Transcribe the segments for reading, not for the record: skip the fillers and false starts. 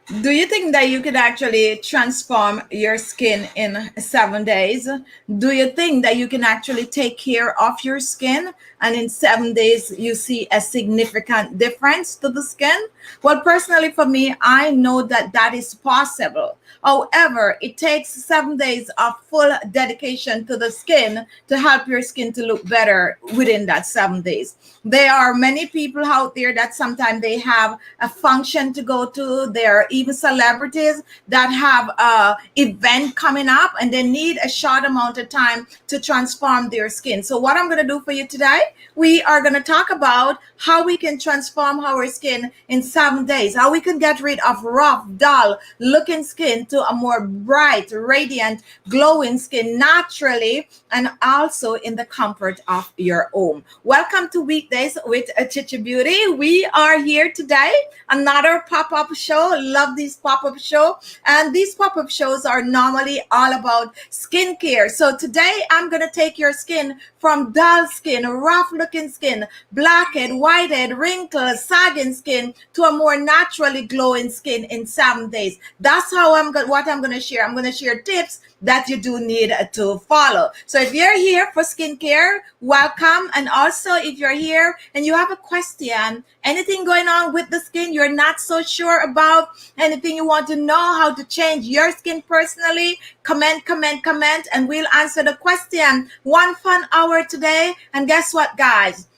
Do you think that you could actually transform your skin in 7 days? Do you think that you can actually take care of your skin and in 7 days you see a significant difference to the skin? Well, personally for me, I know that that is possible. However, it takes 7 days of full dedication to the skin to help your skin to look better within that 7 days. There are many people out there that sometimes they have a function to go to. There are even celebrities that have a event coming up and they need a short amount of time to transform their skin. So what I'm going to do for you today, we are going to talk about how we can transform our skin in 7 days, how we can get rid of rough, dull looking skin to a more bright, radiant, glowing skin naturally and also in the comfort of your home. Welcome to Weekdays with Khichi Beauty. We are here today, another pop-up show. Love these pop-up shows. And these pop-up shows are normally all about skincare. So today I'm going to take your skin from dull skin, rough looking skin, blackhead, whitehead, wrinkles, sagging skin to a more naturally glowing skin in 7 days. That's how what I'm going to share. I'm going to share tips that you do need to follow. So if you're here for skincare, welcome. And also if you're here and you have a question, anything going on with the skin you're not so sure about, anything you want to know how to change your skin personally, comment, and we'll answer the question. One fun hour today. And guess what, guys?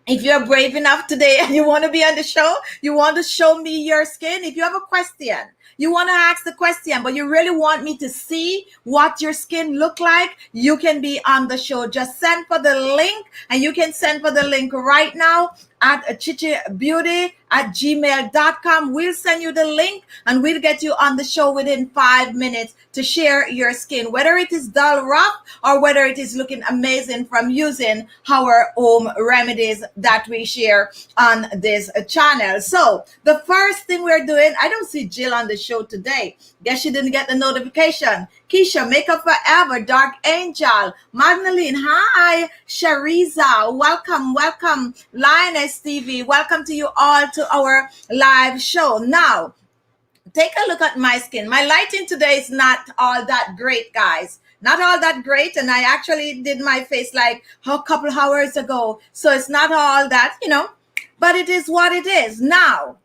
If you're brave enough today and you want to be on the show, you want to show me your skin. If you have a question, you want to ask the question, but you really want me to see what your skin look like, you can be on the show. Just send for the link, and you can send for the link right now at khichibeauty@gmail.com. We'll send you the link and we'll get you on the show within 5 minutes to share your skin, whether it is dull rough or whether it is looking amazing from using our home remedies that we share on this channel. So the first thing we're doing, I don't see Jill on the show today. Guess she didn't get the notification. Keisha, Makeup Forever, Dark Angel, Magdalene, hi, Shariza, welcome, Lioness TV, welcome to you all to our live show. Now, take a look at my skin. My lighting today is not all that great, guys. Not all that great, and I actually did my face like a couple hours ago, so it's not all that, but it is what it is. Now,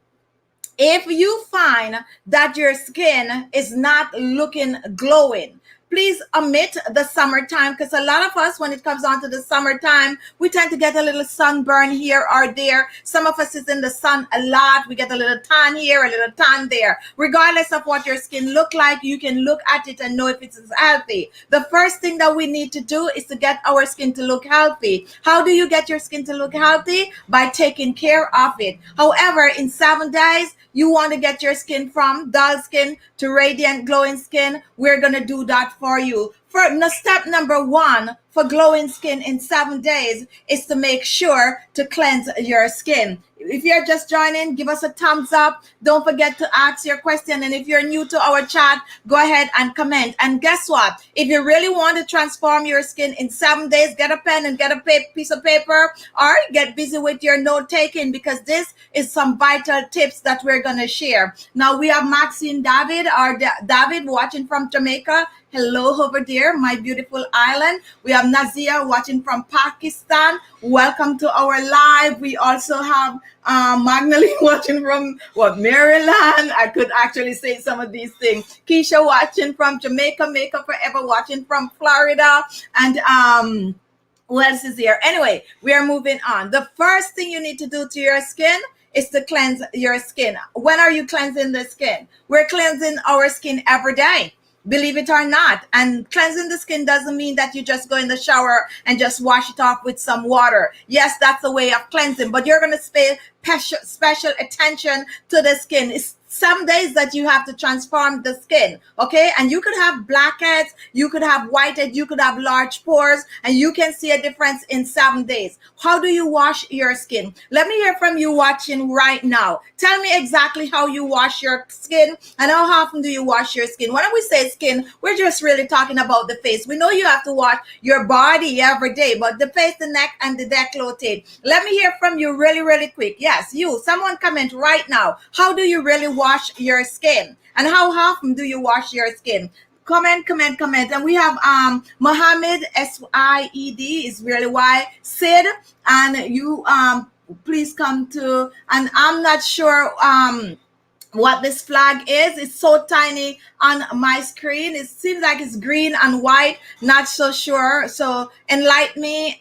if you find that your skin is not looking glowing, please omit the summertime, because a lot of us, when it comes on to the summertime, we tend to get a little sunburn here or there. Some of us is in the sun a lot. We get a little tan here, a little tan there. Regardless of what your skin look like, you can look at it and know if it's healthy. The first thing that we need to do is to get our skin to look healthy. How do you get your skin to look healthy? By taking care of it. However, in 7 days, you want to get your skin from dull skin to radiant, glowing skin. We're going to do that for you. For step number 1 for glowing skin in 7 days is to make sure to cleanse your skin. If you're just joining, give us a thumbs up. Don't forget to ask your question. And if you're new to our chat, go ahead and comment. And guess what? If you really want to transform your skin in 7 days, get a pen and get a piece of paper, or get busy with your note taking, because this is some vital tips that we're going to share. Now we have Maxine David, or David watching from Jamaica. Hello over there, my beautiful island. We have Nazia watching from Pakistan. Welcome to our live. We also have Magdalene watching from Maryland. I could actually say some of these things. Keisha watching from Jamaica. Makeup Forever watching from Florida. And who else is here? Anyway, we are moving on. The first thing you need to do to your skin is to cleanse your skin. When are you cleansing the skin? We're cleansing our skin every day, believe it or not. And cleansing the skin doesn't mean that you just go in the shower and just wash it off with some water. Yes, that's a way of cleansing, but you're going to pay special attention to the skin. It's some days that you have to transform the skin, okay? And you could have blackheads, you could have whitehead, you could have large pores, and you can see a difference in 7 days. How do you wash your skin? Let me hear from you watching right now. Tell me exactly how you wash your skin and how often do you wash your skin. When we say skin, we're just really talking about the face. We know you have to wash your body every day, but the face, the neck, and the décolleté. Let me hear from you really, really quick. Yes. Yes, you. Someone comment right now. How do you really wash your skin? And how often do you wash your skin? Comment. And we have Mohammed Sied is really why Sid, and you please come to, and I'm not sure what this flag is. It's so tiny on my screen. It seems like it's green and white, not so sure. So enlighten me,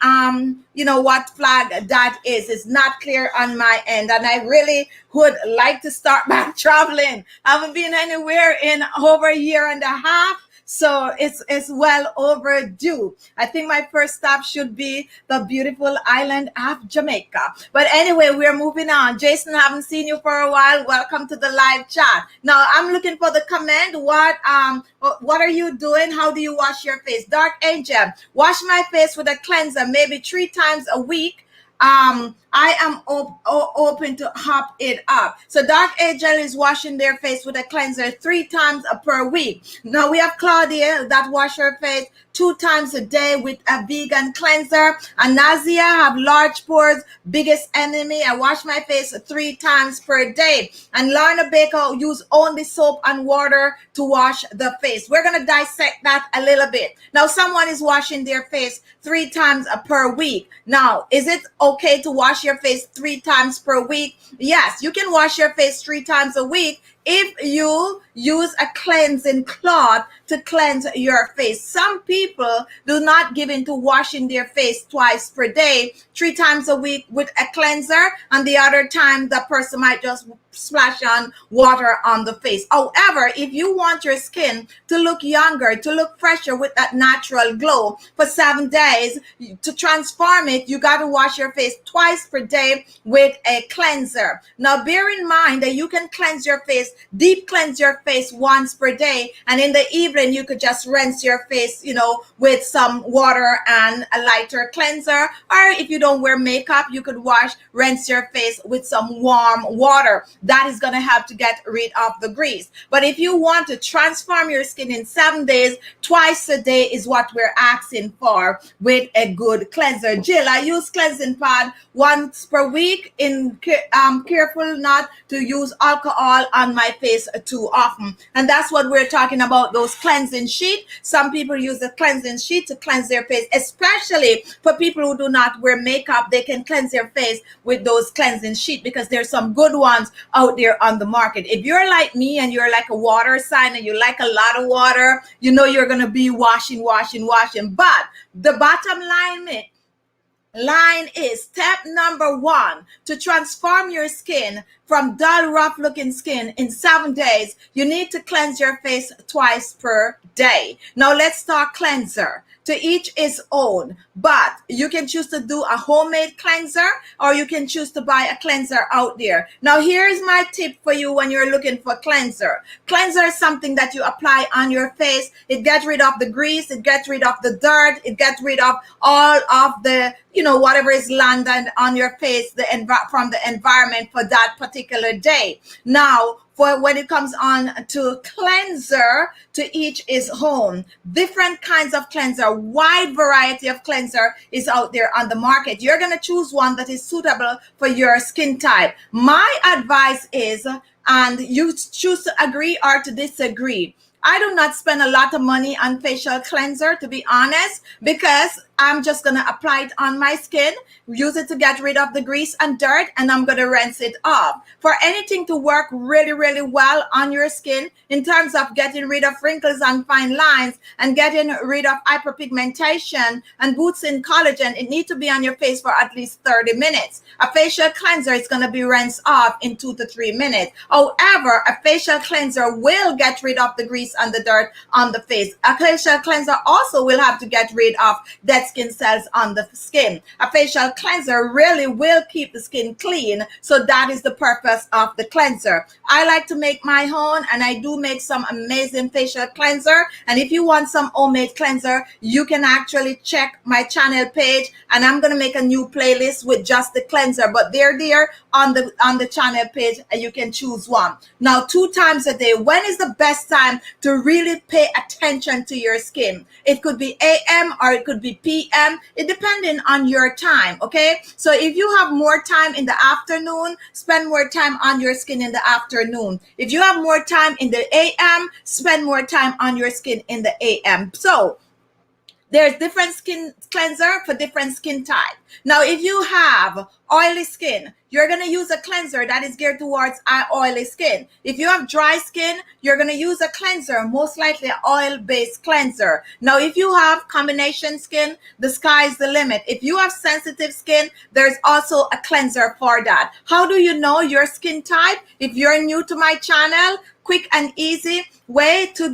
what flag that is. It's not clear on my end, and I really would like to start back traveling. I haven't been anywhere in over a year and a half. So it's well overdue. I think my first stop should be the beautiful island of Jamaica. But anyway, we're moving on. Jason, haven't seen you for a while. Welcome to the live chat. Now I'm looking for the comment. What are you doing? How do you wash your face? Dark Angel, wash my face with a cleanser maybe 3 times a week. I am open to hop it up. So Dark Angel is washing their face with a cleanser 3 times per week. Now we have Claudia that wash her face 2 times a day with a vegan cleanser. And Nazia have large pores, biggest enemy. I wash my face 3 times per day. And Lorna Baker use only soap and water to wash the face. We're going to dissect that a little bit. Now someone is washing their face 3 times per week. Now, is it okay to wash your face 3 times per week? Yes, you can wash your face 3 times a week if you use a cleansing cloth to cleanse your face. Some people do not give into washing their face twice per day, 3 times a week with a cleanser, and the other time the person might just splash on water on the face. However, if you want your skin to look younger, to look fresher with that natural glow for 7 days, to transform it, you got to wash your face twice per day with a cleanser. Now, bear in mind that you can cleanse your face, deep cleanse your face once per day, and in the evening you could just rinse your face, with some water and a lighter cleanser. Or if you don't wear makeup, you could rinse your face with some warm water. That is going to help to get rid of the grease. But if you want to transform your skin in 7 days, twice a day is what we're asking for with a good cleanser. Jill, I use cleansing pad once per week. I'm careful not to use alcohol on my face too often. And that's what we're talking about, those cleansing sheet. Some people use the cleansing sheet to cleanse their face, especially for people who do not wear makeup. They can cleanse their face with those cleansing sheet because there's some good ones out there on the market. If you're like me and you're like a water sign and you like a lot of water, you're going to be washing. But the bottom line is step number 1 to transform your skin from dull, rough looking skin in 7 days. You need to cleanse your face twice per day. Now let's talk cleanser. To each his own, but you can choose to do a homemade cleanser or you can choose to buy a cleanser out there. Now here's my tip for you when you're looking for cleanser. Cleanser is something that you apply on your face. It gets rid of the grease, it gets rid of the dirt, it gets rid of all of the whatever is landed on your face from the environment for that particular day. Now, for when it comes on to cleanser, to each his own. Different kinds of cleanser, wide variety of cleanser is out there on the market. You're going to choose one that is suitable for your skin type. My advice is, and you choose to agree or to disagree, I do not spend a lot of money on facial cleanser, to be honest, because I'm just going to apply it on my skin, use it to get rid of the grease and dirt, and I'm going to rinse it off. For anything to work really, really well on your skin in terms of getting rid of wrinkles and fine lines and getting rid of hyperpigmentation and boosting collagen, it needs to be on your face for at least 30 minutes. A facial cleanser is going to be rinsed off in 2 to 3 minutes. However, a facial cleanser will get rid of the grease and the dirt on the face. A facial cleanser also will have to get rid of dead skin cells on the skin. A facial cleanser really will keep the skin clean. So that is the purpose of the cleanser. I like to make my own, and I do make some amazing facial cleanser. And if you want some homemade cleanser, you can actually check my channel page, and I'm going to make a new playlist with just the cleanser. But they're there on the channel page, and you can choose one. Now, 2 times a day. When is the best time to really pay attention to your skin? It could be AM or it could be PM. It depending on your time. Okay. So if you have more time in the afternoon, spend more time on your skin in the afternoon. If you have more time in the AM, spend more time on your skin in the AM. So there's different skin cleanser for different skin type. Now, if you have oily skin, you're going to use a cleanser that is geared towards oily skin. If you have dry skin, you're going to use a cleanser, most likely an oil-based cleanser. Now, if you have combination skin, the sky is the limit. If you have sensitive skin, there's also a cleanser for that. How do you know your skin type? If you're new to my channel, quick and easy way to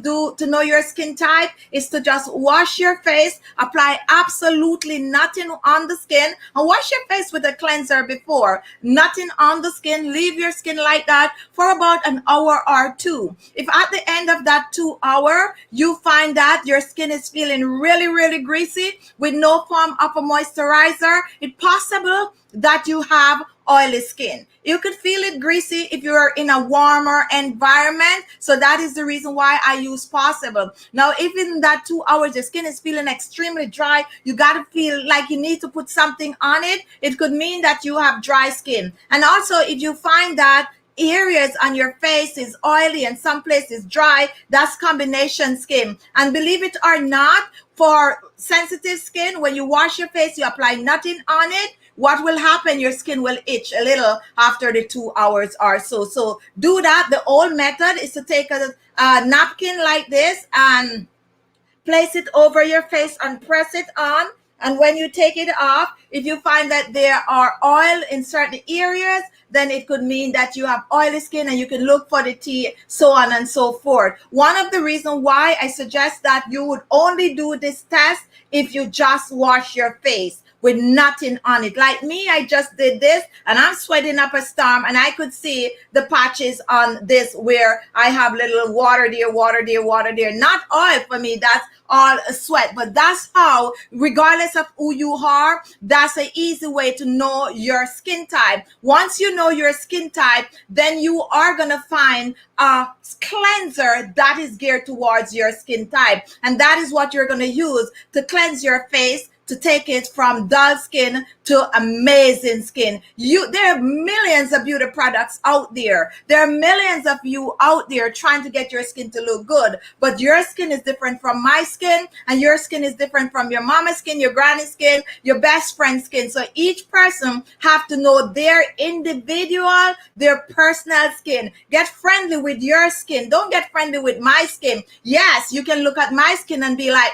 know your skin type is to just wash your face, apply absolutely nothing on the skin, and wash your face with a cleanser before. Nothing on the skin. Leave your skin like that for about an hour or two. If at the end of that 2 hour you find that your skin is feeling really, really greasy with no form of a moisturizer, it's possible that you have oily skin. You could feel it greasy if you're in a warmer environment. So that is the reason why I use Possible. Now, if in that 2 hours your skin is feeling extremely dry, you got to feel like you need to put something on it. It could mean that you have dry skin. And also, if you find that areas on your face is oily and some places dry, that's combination skin. And believe it or not, for sensitive skin, when you wash your face, you apply nothing on it, what will happen? Your skin will itch a little after the 2 hours or so. So do that. The old method is to take a napkin like this and place it over your face and press it on. And when you take it off, if you find that there are oil in certain areas, then it could mean that you have oily skin and you can look for the tea, so on and so forth. One of the reasons why I suggest that you would only do this test if you just wash your face with nothing on it. Like me, I just did this and I'm sweating up a storm, and I could see the patches on this where I have little water there, water there, water there. Not oil for me, that's all sweat. But that's how, regardless of who you are, that's an easy way to know your skin type. Once you know your skin type, then you are gonna find a cleanser that is geared towards your skin type. And that is what you're gonna use to cleanse your face, to take it from dull skin to amazing skin. There are millions of beauty products out there. There are millions of you out there trying to get your skin to look good, but your skin is different from my skin, and your skin is different from your mama's skin, your granny's skin, your best friend's skin. So each person have to know their individual, their personal skin. Get friendly with your skin. Don't get friendly with my skin. Yes, you can look at my skin and be like,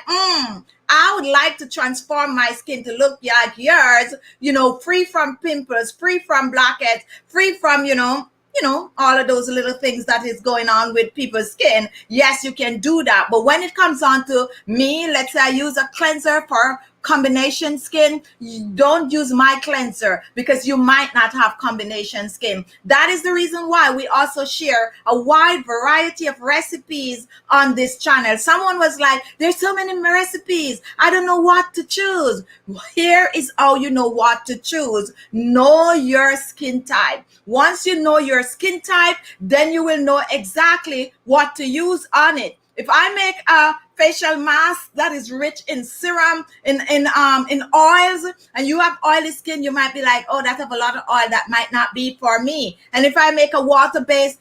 I would like to transform my skin to look like yours, free from pimples, free from blackheads, free from, all of those little things that is going on with people's skin. Yes, you can do that. But when it comes on to me, let's say I use a cleanser for combination skin, you don't use my cleanser because you might not have combination skin. That is the reason why we also share a wide variety of recipes on this channel. Someone was like, there's so many recipes, I don't know what to choose. Here is how you know what to choose. Know your skin type. Once you know your skin type, then you will know exactly what to use on it. If I make a facial mask that is rich in serum, in oils, and you have oily skin, you might be like, oh, that have a lot of oil, that might not be for me. And if I make a water-based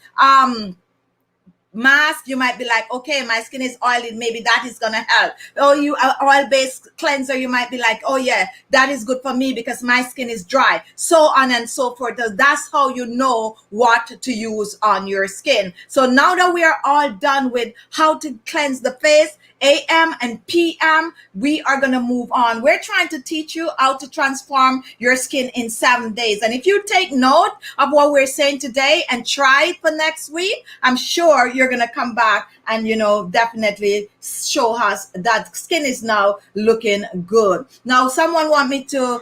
mask, you might be like, okay, my skin is oily, maybe that is gonna help. Oh, you oil-based cleanser, you might be like, oh yeah, that is good for me because my skin is dry, so on and so forth. That's how you know what to use on your skin. So now that we are all done with how to cleanse the face, AM and PM, we are going to move on. We're trying to teach you how to transform your skin in 7 days. And if you take note of what we're saying today and try it for next week, I'm sure you're going to come back and, definitely show us that skin is now looking good. Now, someone want me to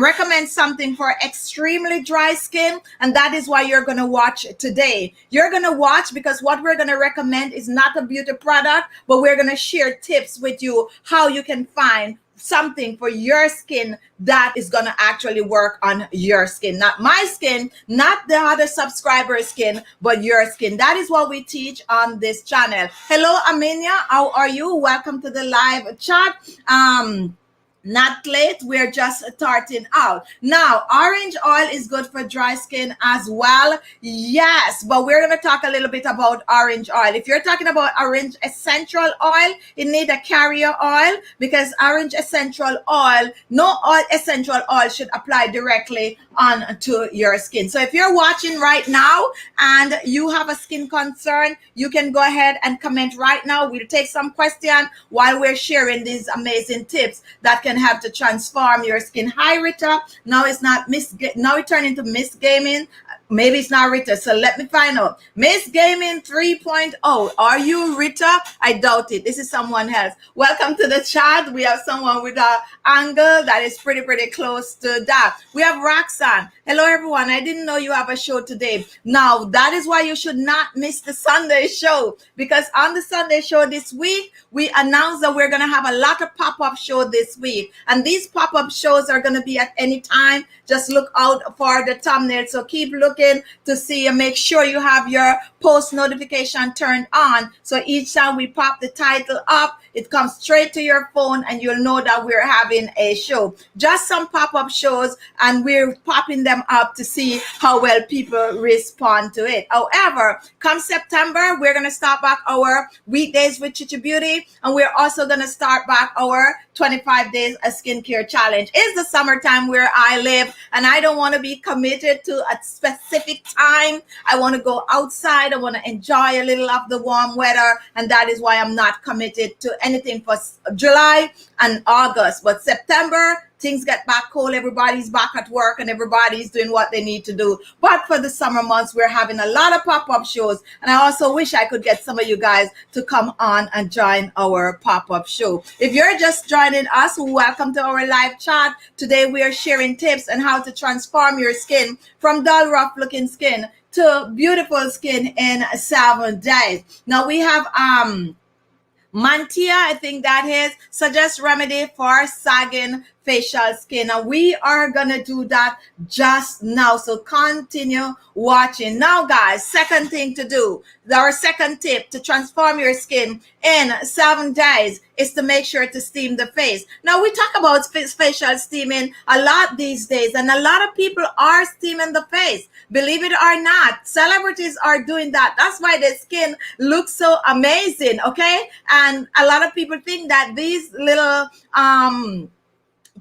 recommend something for extremely dry skin, and that is why you're going to watch today. You're going to watch because what we're going to recommend is not a beauty product, but we're going to share tips with you how you can find something for your skin that is going to actually work on your skin, not my skin, not the other subscriber's skin, but your skin. That is what we teach on this channel. Hello, Aminia, how are you? Welcome to the live chat. Not late, we're just starting out. Now, orange oil is good for dry skin as well. Yes, but we're going to talk a little bit about orange oil. If you're talking about orange essential oil, you need a carrier oil, because orange essential oil, no oil essential oil should apply directly onto your skin. So if you're watching right now and you have a skin concern, you can go ahead and comment right now. We'll take some questions while we're sharing these amazing tips that can help to transform your skin. Hi, Rita. Now it's not now it turned into Miss Gaming. Maybe it's not Rita, so let me find out. Miss Gaming 3.0. Are you Rita? I doubt it. This is someone else. Welcome to the chat. We have someone with an angle that is pretty close to that. We have Roxanne. Hello, everyone. I didn't know you have a show today. Now, that is why you should not miss the Sunday show, because on the Sunday show this week, we announced that we're going to have a lot of pop-up show this week. And these pop-up shows are going to be at any time. Just look out for the thumbnail. So keep looking to see and make sure you have your post notification turned on. So each time we pop the title up, it comes straight to your phone and you'll know that we're having a show. Just some pop-up shows, and we're popping them up to see how well people respond to it. However, come September, we're going to start back our weekdays with Khichi Beauty, and we're also going to start back our 25 days a skincare challenge. It's the summertime where I live, and I don't want to be committed to a specific time. I want to go outside. I want to enjoy a little of the warm weather, and that is why I'm not committed to anything for July and August. But September, things get back cold, everybody's back at work and everybody's doing what they need to do. But for the summer months, we're having a lot of pop-up shows. And I also wish I could get some of you guys to come on and join our pop-up show. If you're just joining us, welcome to our live chat. Today, we are sharing tips on how to transform your skin from dull, rough-looking skin to beautiful skin in 7 days. Now, we have Mantia, I think that is, suggest remedy for sagging facial skin. And we are going to do that just now. So continue watching. Now, guys, second thing to do, our second tip to transform your skin in 7 days is to make sure to steam the face. Now, we talk about facial steaming a lot these days, and a lot of people are steaming the face. Believe it or not, celebrities are doing that. That's why their skin looks so amazing, okay? And a lot of people think that these little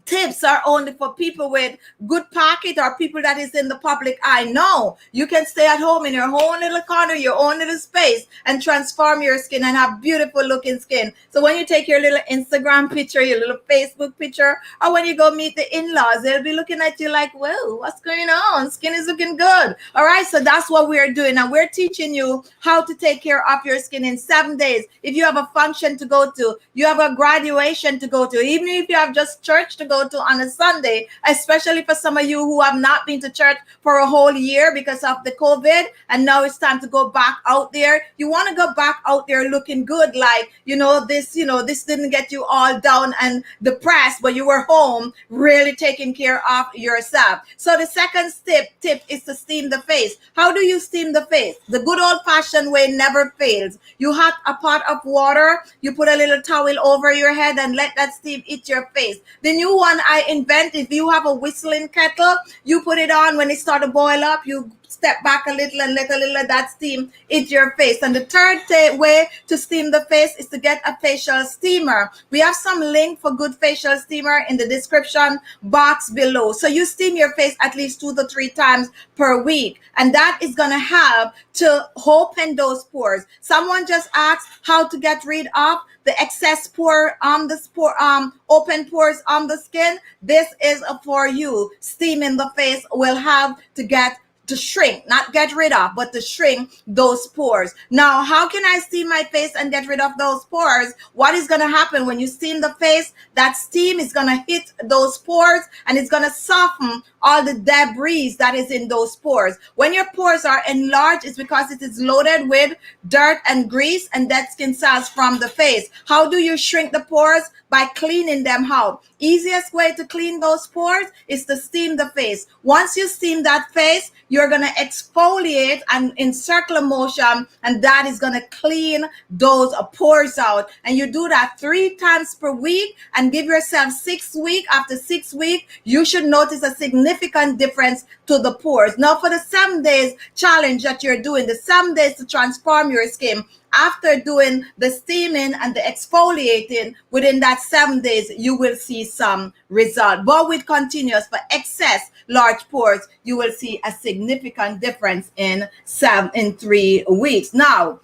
tips are only for people with good pocket or people that is in the public eye. No, you can stay at home in your own little corner, your own little space, and transform your skin and have beautiful looking skin. So when you take your little Instagram picture, your little Facebook picture, or when you go meet the in-laws, they'll be looking at you like, whoa, what's going on? Skin is looking good. All right, so that's what we're doing. And we're teaching you how to take care of your skin in 7 days. If you have a function to go to, you have a graduation to go to, even if you have just church to go to on a Sunday, especially for some of you who have not been to church for a whole year because of the COVID, and now it's time to go back out there. You want to go back out there looking good, like, this didn't get you all down and depressed, but you were home really taking care of yourself. So the second tip is to steam the face. How do you steam the face? The good old-fashioned way never fails. You hot a pot of water, you put a little towel over your head and let that steam hit your face. The new one I invented, if you have a whistling kettle, you put it on. When it starts to boil up, you step back a little and let a little of that steam hit your face. And the third way to steam the face is to get a facial steamer. We have some link for good facial steamer in the description box below. So you steam your face at least 2 to 3 times per week, and that is going to help to open those pores. Someone just asked how to get rid of the excess pore on the open pores on the skin. This is for you. Steaming the face will help to get to shrink, not get rid of, but to shrink those pores. Now, how can I steam my face and get rid of those pores? What is going to happen when you steam the face? That steam is going to hit those pores and it's going to soften all the debris that is in those pores. When your pores are enlarged, it's because it is loaded with dirt and grease and dead skin cells from the face. How do you shrink the pores? By cleaning them out. Easiest way to clean those pores is to steam the face. Once you steam that face, you're going to exfoliate and in circular motion, and that is going to clean those pores out. And you do that 3 times per week and give yourself 6 weeks. After 6 weeks, you should notice a significant difference to the pores. Now, for the 7 days challenge that you're doing, the 7 days to transform your skin, after doing the steaming and the exfoliating, within that 7 days, you will see some result. But with continuous, for excess large pores, you will see a significant difference in 3 weeks. Now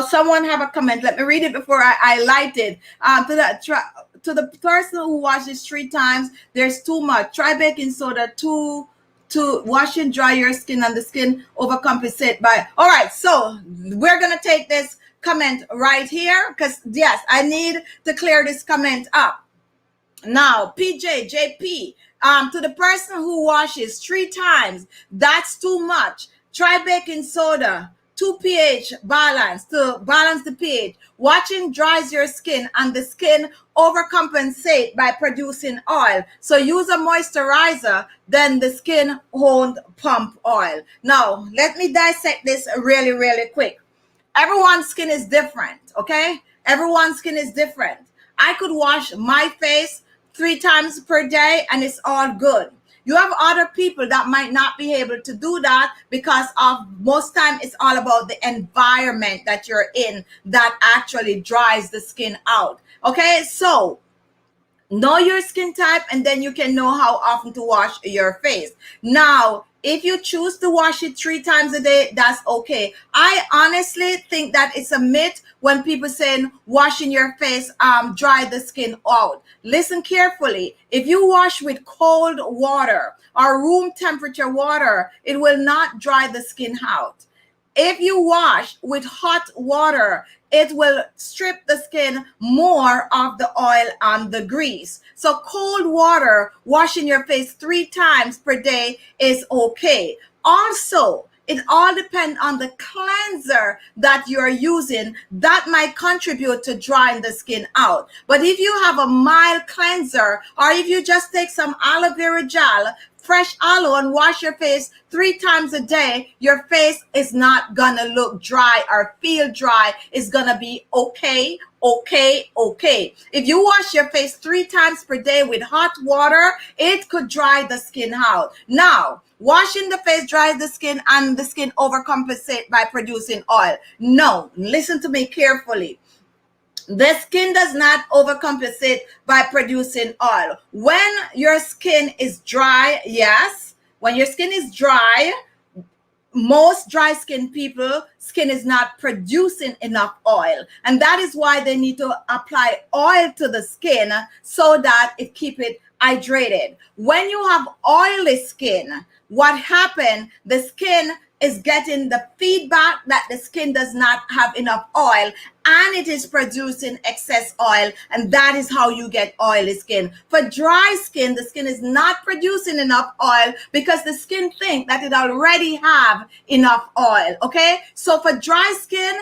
someone have a comment. Let me read it before I highlight it. To the person who washes 3 times, there's too much. Try baking soda to wash and dry your skin, and the skin overcompensate by. All right, so we're gonna take this comment right here because yes, I need to clear this comment up. Now, JP, to the person who washes 3 times, that's too much. Try baking soda, 2 pH balance to balance the pH. Washing dries your skin and the skin overcompensate by producing oil. So use a moisturizer, then the skin won't pump oil. Now, let me dissect this really, really quick. Everyone's skin is different, okay? Everyone's skin is different. I could wash my face 3 times per day and it's all good. You have other people that might not be able to do that because of most time it's all about the environment that you're in that actually dries the skin out. Okay, so know your skin type and then you can know how often to wash your face. Now, if you choose to wash it 3 times a day, that's okay. I honestly think that it's a myth when people saying washing your face dry the skin out. Listen carefully. If you wash with cold water or room temperature water, it will not dry the skin out. If you wash with hot water, it will strip the skin more of the oil and the grease. So cold water, washing your face 3 times per day is okay. Also, it all depends on the cleanser that you're using. That might contribute to drying the skin out. But if you have a mild cleanser, or if you just take some aloe vera gel, fresh aloe, and wash your face 3 times a day, your face is not gonna look dry or feel dry. It's gonna be okay. If you wash your face 3 times per day with hot water, it could dry the skin out. Now, washing the face dries the skin and the skin overcompensate by producing oil. No, listen to me carefully. The skin does not overcompensate by producing oil. When your skin is dry, yes, when your skin is dry, most dry skin people, skin is not producing enough oil. And that is why they need to apply oil to the skin so that it keep it hydrated. When you have oily skin, what happened? The skin is getting the feedback that the skin does not have enough oil and it is producing excess oil, and that is how you get oily skin. For dry skin, the skin is not producing enough oil because the skin think that it already have enough oil, okay? So for dry skin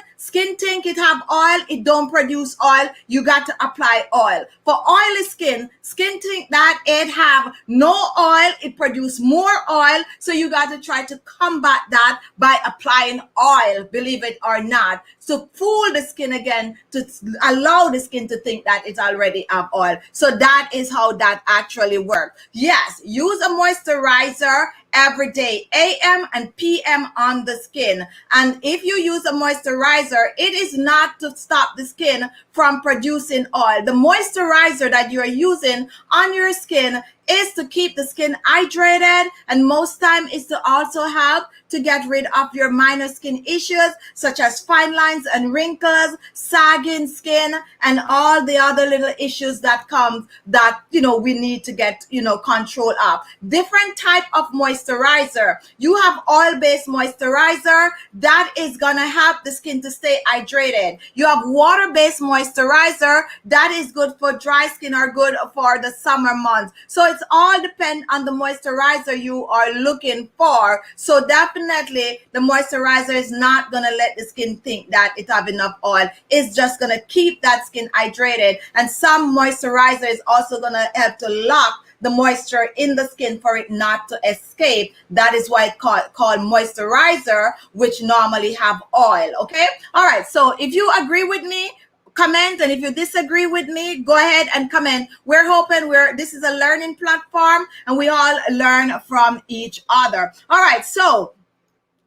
think it have oil, it don't produce oil, you got to apply oil. For oily skin think that it have no oil, it produce more oil, so you got to try to combat that by applying oil, believe it or not, to fool the skin again, to allow the skin to think that it already have oil. So that is how that actually works. Yes, use a moisturizer every day, AM and PM on the skin. And if you use a moisturizer, it is not to stop the skin from producing oil. The moisturizer that you're using on your skin is to keep the skin hydrated, and most time is to also help to get rid of your minor skin issues such as fine lines and wrinkles, sagging skin, and all the other little issues that come that we need to get control of. Different type of moisturizer moisturizer. You have oil-based moisturizer that is gonna help the skin to stay hydrated. You have water-based moisturizer that is good for dry skin or good for the summer months. So it's all depend on the moisturizer you are looking for. So definitely the moisturizer is not gonna let the skin think that it have enough oil. It's just gonna keep that skin hydrated. And some moisturizer is also gonna help to lock the moisture in the skin for it not to escape. That is why it's called moisturizer, which normally have oil. Okay. All right. So if you agree with me, comment, and if you disagree with me, go ahead and comment. We're hoping this is a learning platform and we all learn from each other. All right. So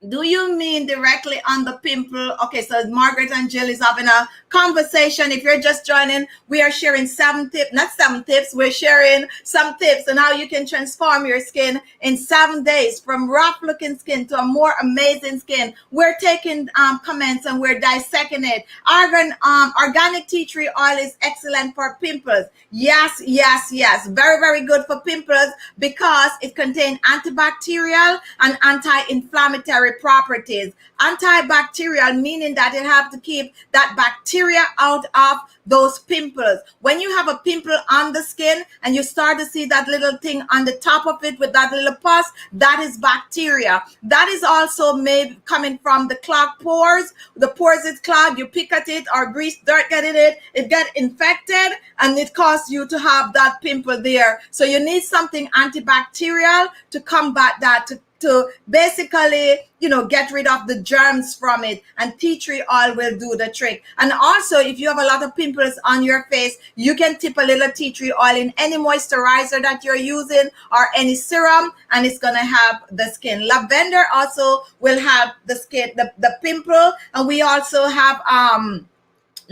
do you mean directly on the pimple? Okay, so Margaret and Jill is having a conversation. If you're just joining, we are sharing we're sharing some tips on how you can transform your skin in 7 days from rough looking skin to a more amazing skin. We're taking comments and we're dissecting it. Organic tea tree oil is excellent for pimples. Yes. Very, very good for pimples because it contains antibacterial and anti-inflammatory properties. Antibacterial meaning that it have to keep that bacteria out of those pimples. When you have a pimple on the skin and you start to see that little thing on the top of it with that little pus, that is bacteria. That is also made coming from the clogged pores. The pores is clogged, you pick at it or grease, dirt get in it get infected and it causes you to have that pimple there. So you need something antibacterial to combat that, to basically, get rid of the germs from it, and tea tree oil will do the trick. And also, if you have a lot of pimples on your face, you can tip a little tea tree oil in any moisturizer that you're using or any serum, and it's gonna help the skin. Lavender also will help the skin, the pimple, and we also have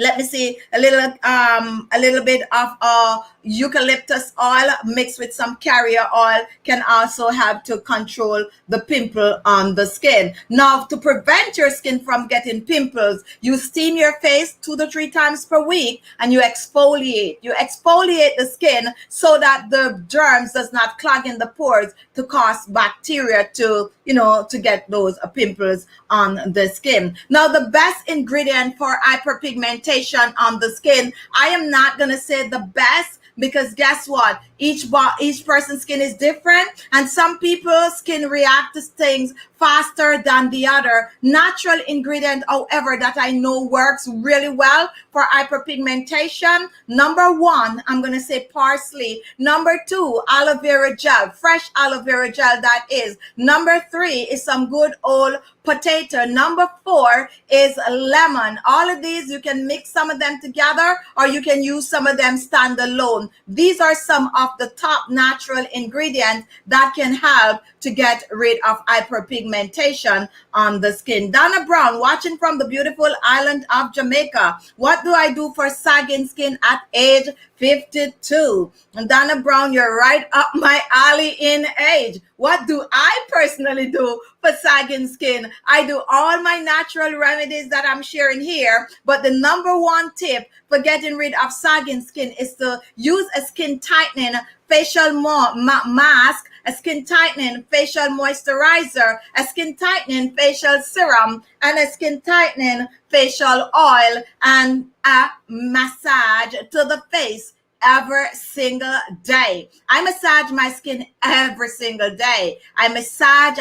let me see, a little bit of eucalyptus oil mixed with some carrier oil can also help to control the pimple on the skin. Now, to prevent your skin from getting pimples, you steam your face 2 to 3 times per week and you exfoliate. You exfoliate the skin so that the germs does not clog in the pores to cause bacteria to get those pimples on the skin. Now, the best ingredient for hyperpigmentation on the skin, I am not going to say the best, because guess what? Each person's skin is different, and some people's skin react to things faster than the other. Natural ingredient, however, that I know works really well for hyperpigmentation. Number 1, I'm going to say parsley. Number 2, aloe vera gel, fresh aloe vera gel that is. Number 3 is some good old potato. Number 4 is lemon. All of these, you can mix some of them together or you can use some of them standalone. These are some of the top natural ingredients that can help to get rid of hyperpigmentation on the skin. Donna Brown, watching from the beautiful island of Jamaica. What do I do for sagging skin at age 52? And Donna Brown, you're right up my alley in age. What do I personally do for sagging skin? I do all my natural remedies that I'm sharing here, but the number 1 tip for getting rid of sagging skin is to use a skin tightening facial mask, a skin tightening facial moisturizer, a skin tightening facial serum, and a skin tightening facial oil, and a massage to the face every single day. I massage my skin every single day. I massage,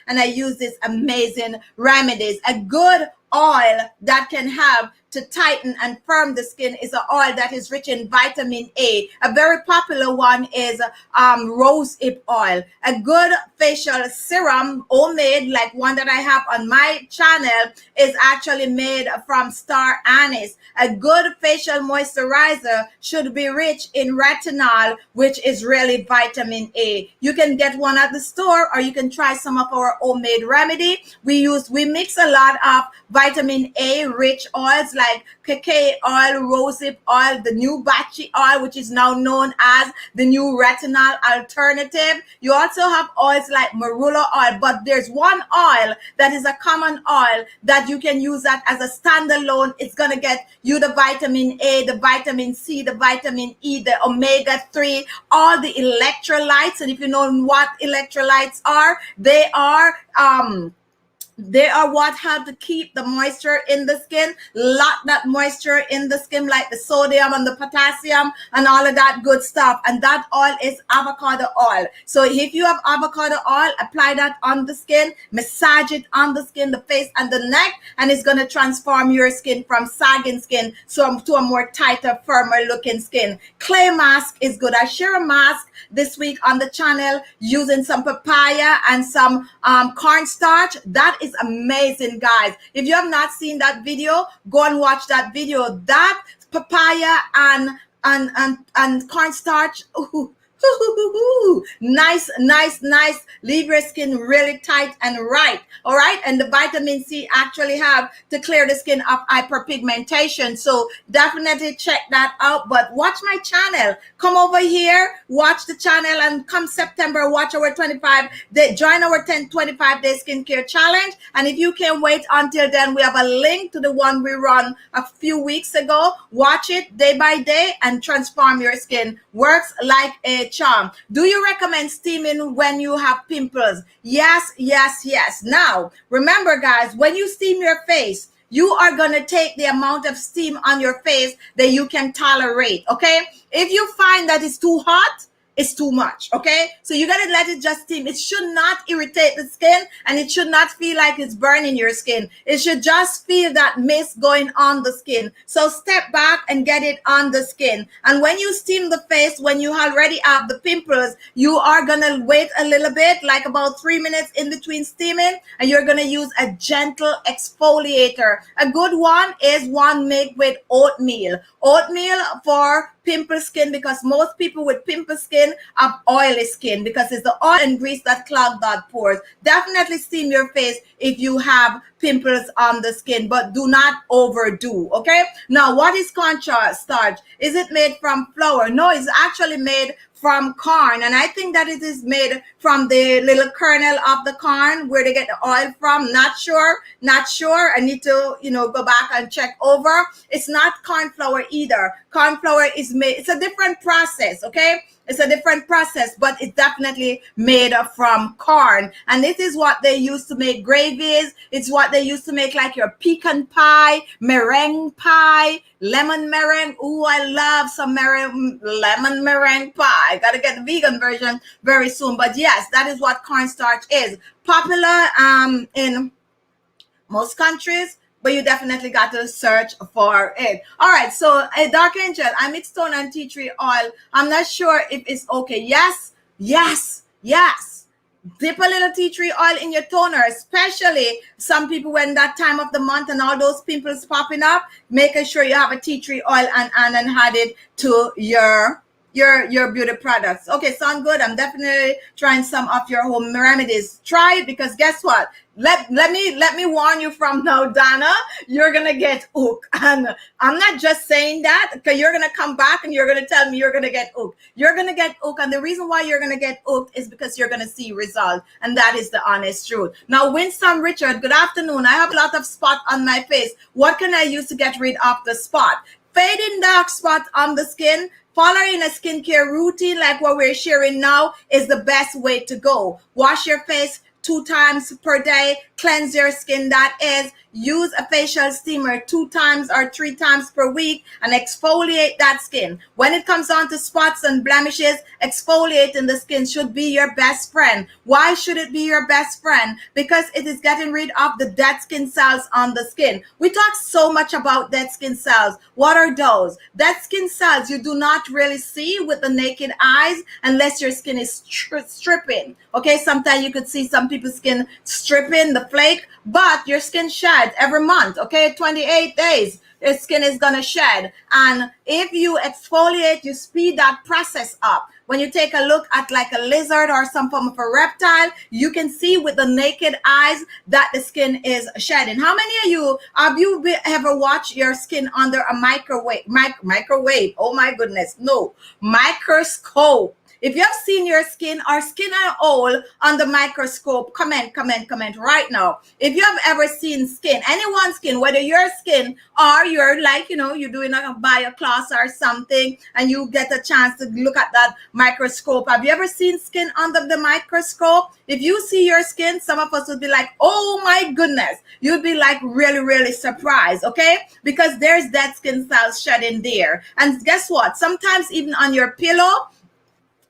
and I use these amazing remedies. A good oil that can help to tighten and firm the skin is an oil that is rich in vitamin A. A very popular one is rosehip oil. A good facial serum, homemade, like one that I have on my channel, is actually made from star anise. A good facial moisturizer should be rich in retinol, which is really vitamin A. You can get one at the store or you can try some of our homemade remedy. We mix a lot of vitamin A rich oils like cacao oil, rosehip oil, the new batchy oil, which is now known as the new retinol alternative. You also have oils like marula oil, but there's one oil that is a common oil that you can use that as a standalone. It's going to get you the vitamin A, the vitamin C, the vitamin E, the omega-3, all the electrolytes. And if you know what electrolytes are, they are what help to keep the moisture in the skin, lock that moisture in the skin, like the sodium and the potassium and all of that good stuff. And that oil is avocado oil. So if you have avocado oil, apply that on the skin, massage it on the skin, the face and the neck, and it's going to transform your skin from sagging skin to a more tighter, firmer looking skin. Clay mask is good. I share a mask this week on the channel using some papaya and some cornstarch. That is amazing, guys. If you have not seen that video, go and watch that video. That papaya and cornstarch, ooh, nice. Leave your skin really tight and right. All right. And the vitamin C actually have to clear the skin of hyperpigmentation. So definitely check that out. But watch my channel. Come over here, watch the channel, and come September, watch our 25-day, join our 25-day skincare challenge. And if you can wait until then, we have a link to the one we run a few weeks ago. Watch it day by day and transform your skin. Works like a charm. Do you recommend steaming when you have pimples? Yes. Now, remember, guys, when you steam your face, you are going to take the amount of steam on your face that you can tolerate, okay? If you find that it's too hot, it's too much, okay? So you got to let it just steam. It should not irritate the skin, and it should not feel like it's burning your skin. It should just feel that mist going on the skin. So step back and get it on the skin. And when you steam the face, when you already have the pimples, you are going to wait a little bit, like about 3 minutes in between steaming, and you're going to use a gentle exfoliator. A good one is one made with oatmeal. Oatmeal for pimple skin, because most people with pimple skin have oily skin because it's the oil and grease that clog that pores. Definitely steam your face if you have pimples on the skin, but do not overdo, okay? Now, what is cornstarch? Is it made from flour? No, it's actually made from corn, and I think that it is made from the little kernel of the corn where they get the oil from. Not sure. I need to, go back and check over. It's not corn flour either. Corn flour is made, it's a different process, okay? It's a different process, but it's definitely made from corn. And this is what they use to make gravies. It's what they used to make like your pecan pie, meringue pie, lemon meringue. Ooh, I love some lemon meringue pie. Gotta get the vegan version very soon. But yes, that is what cornstarch is. Popular in most countries, but you definitely got to search for it. All right, so a dark angel, I mix stone and tea tree oil. I'm not sure if it's okay. Yes. Dip a little tea tree oil in your toner, especially some people when that time of the month and all those pimples popping up, making sure you have a tea tree oil and add it to your beauty products. Okay, sound good. I'm definitely trying some of your home remedies. Try it, because guess what? Let me warn you from now, Donna, you're gonna get hooked. And I'm not just saying that, because you're gonna come back and you're gonna tell me you're gonna get hooked. You're gonna get hooked, and the reason why you're gonna get hooked is because you're gonna see results, and that is the honest truth. Now, Winston Richard, good afternoon. I have a lot of spot on my face. What can I use to get rid of the spot? Fading dark spot on the skin, following a skincare routine like what we're sharing now is the best way to go. Wash your face 2 times per day, cleanse your skin, that is. Use a facial steamer 2 times or 3 times per week and exfoliate that skin. When it comes down to spots and blemishes, exfoliating the skin should be your best friend. Why should it be your best friend? Because it is getting rid of the dead skin cells on the skin. We talk so much about dead skin cells. What are those? Dead skin cells you do not really see with the naked eyes unless your skin is stripping. Okay, sometimes you could see some people's skin stripping the flake, but your skin shed. sheds every month, okay? 28 days. Your skin is gonna shed. And if you exfoliate, you speed that process up. When you take a look at like a lizard or some form of a reptile, you can see with the naked eyes that the skin is shedding. How many of you have ever watched your skin under a microwave? Microwave? Oh my goodness, no, microscope. If you have seen your skin or skin at all on the microscope, comment right now. If you have ever seen skin, anyone's skin, whether your skin or you're like, you're doing a bio class or something and you get a chance to look at that microscope. Have you ever seen skin under the microscope? If you see your skin, some of us would be like, oh my goodness. You'd be like really, really surprised, okay? Because there's dead skin cells shedding there. And guess what? Sometimes even on your pillow,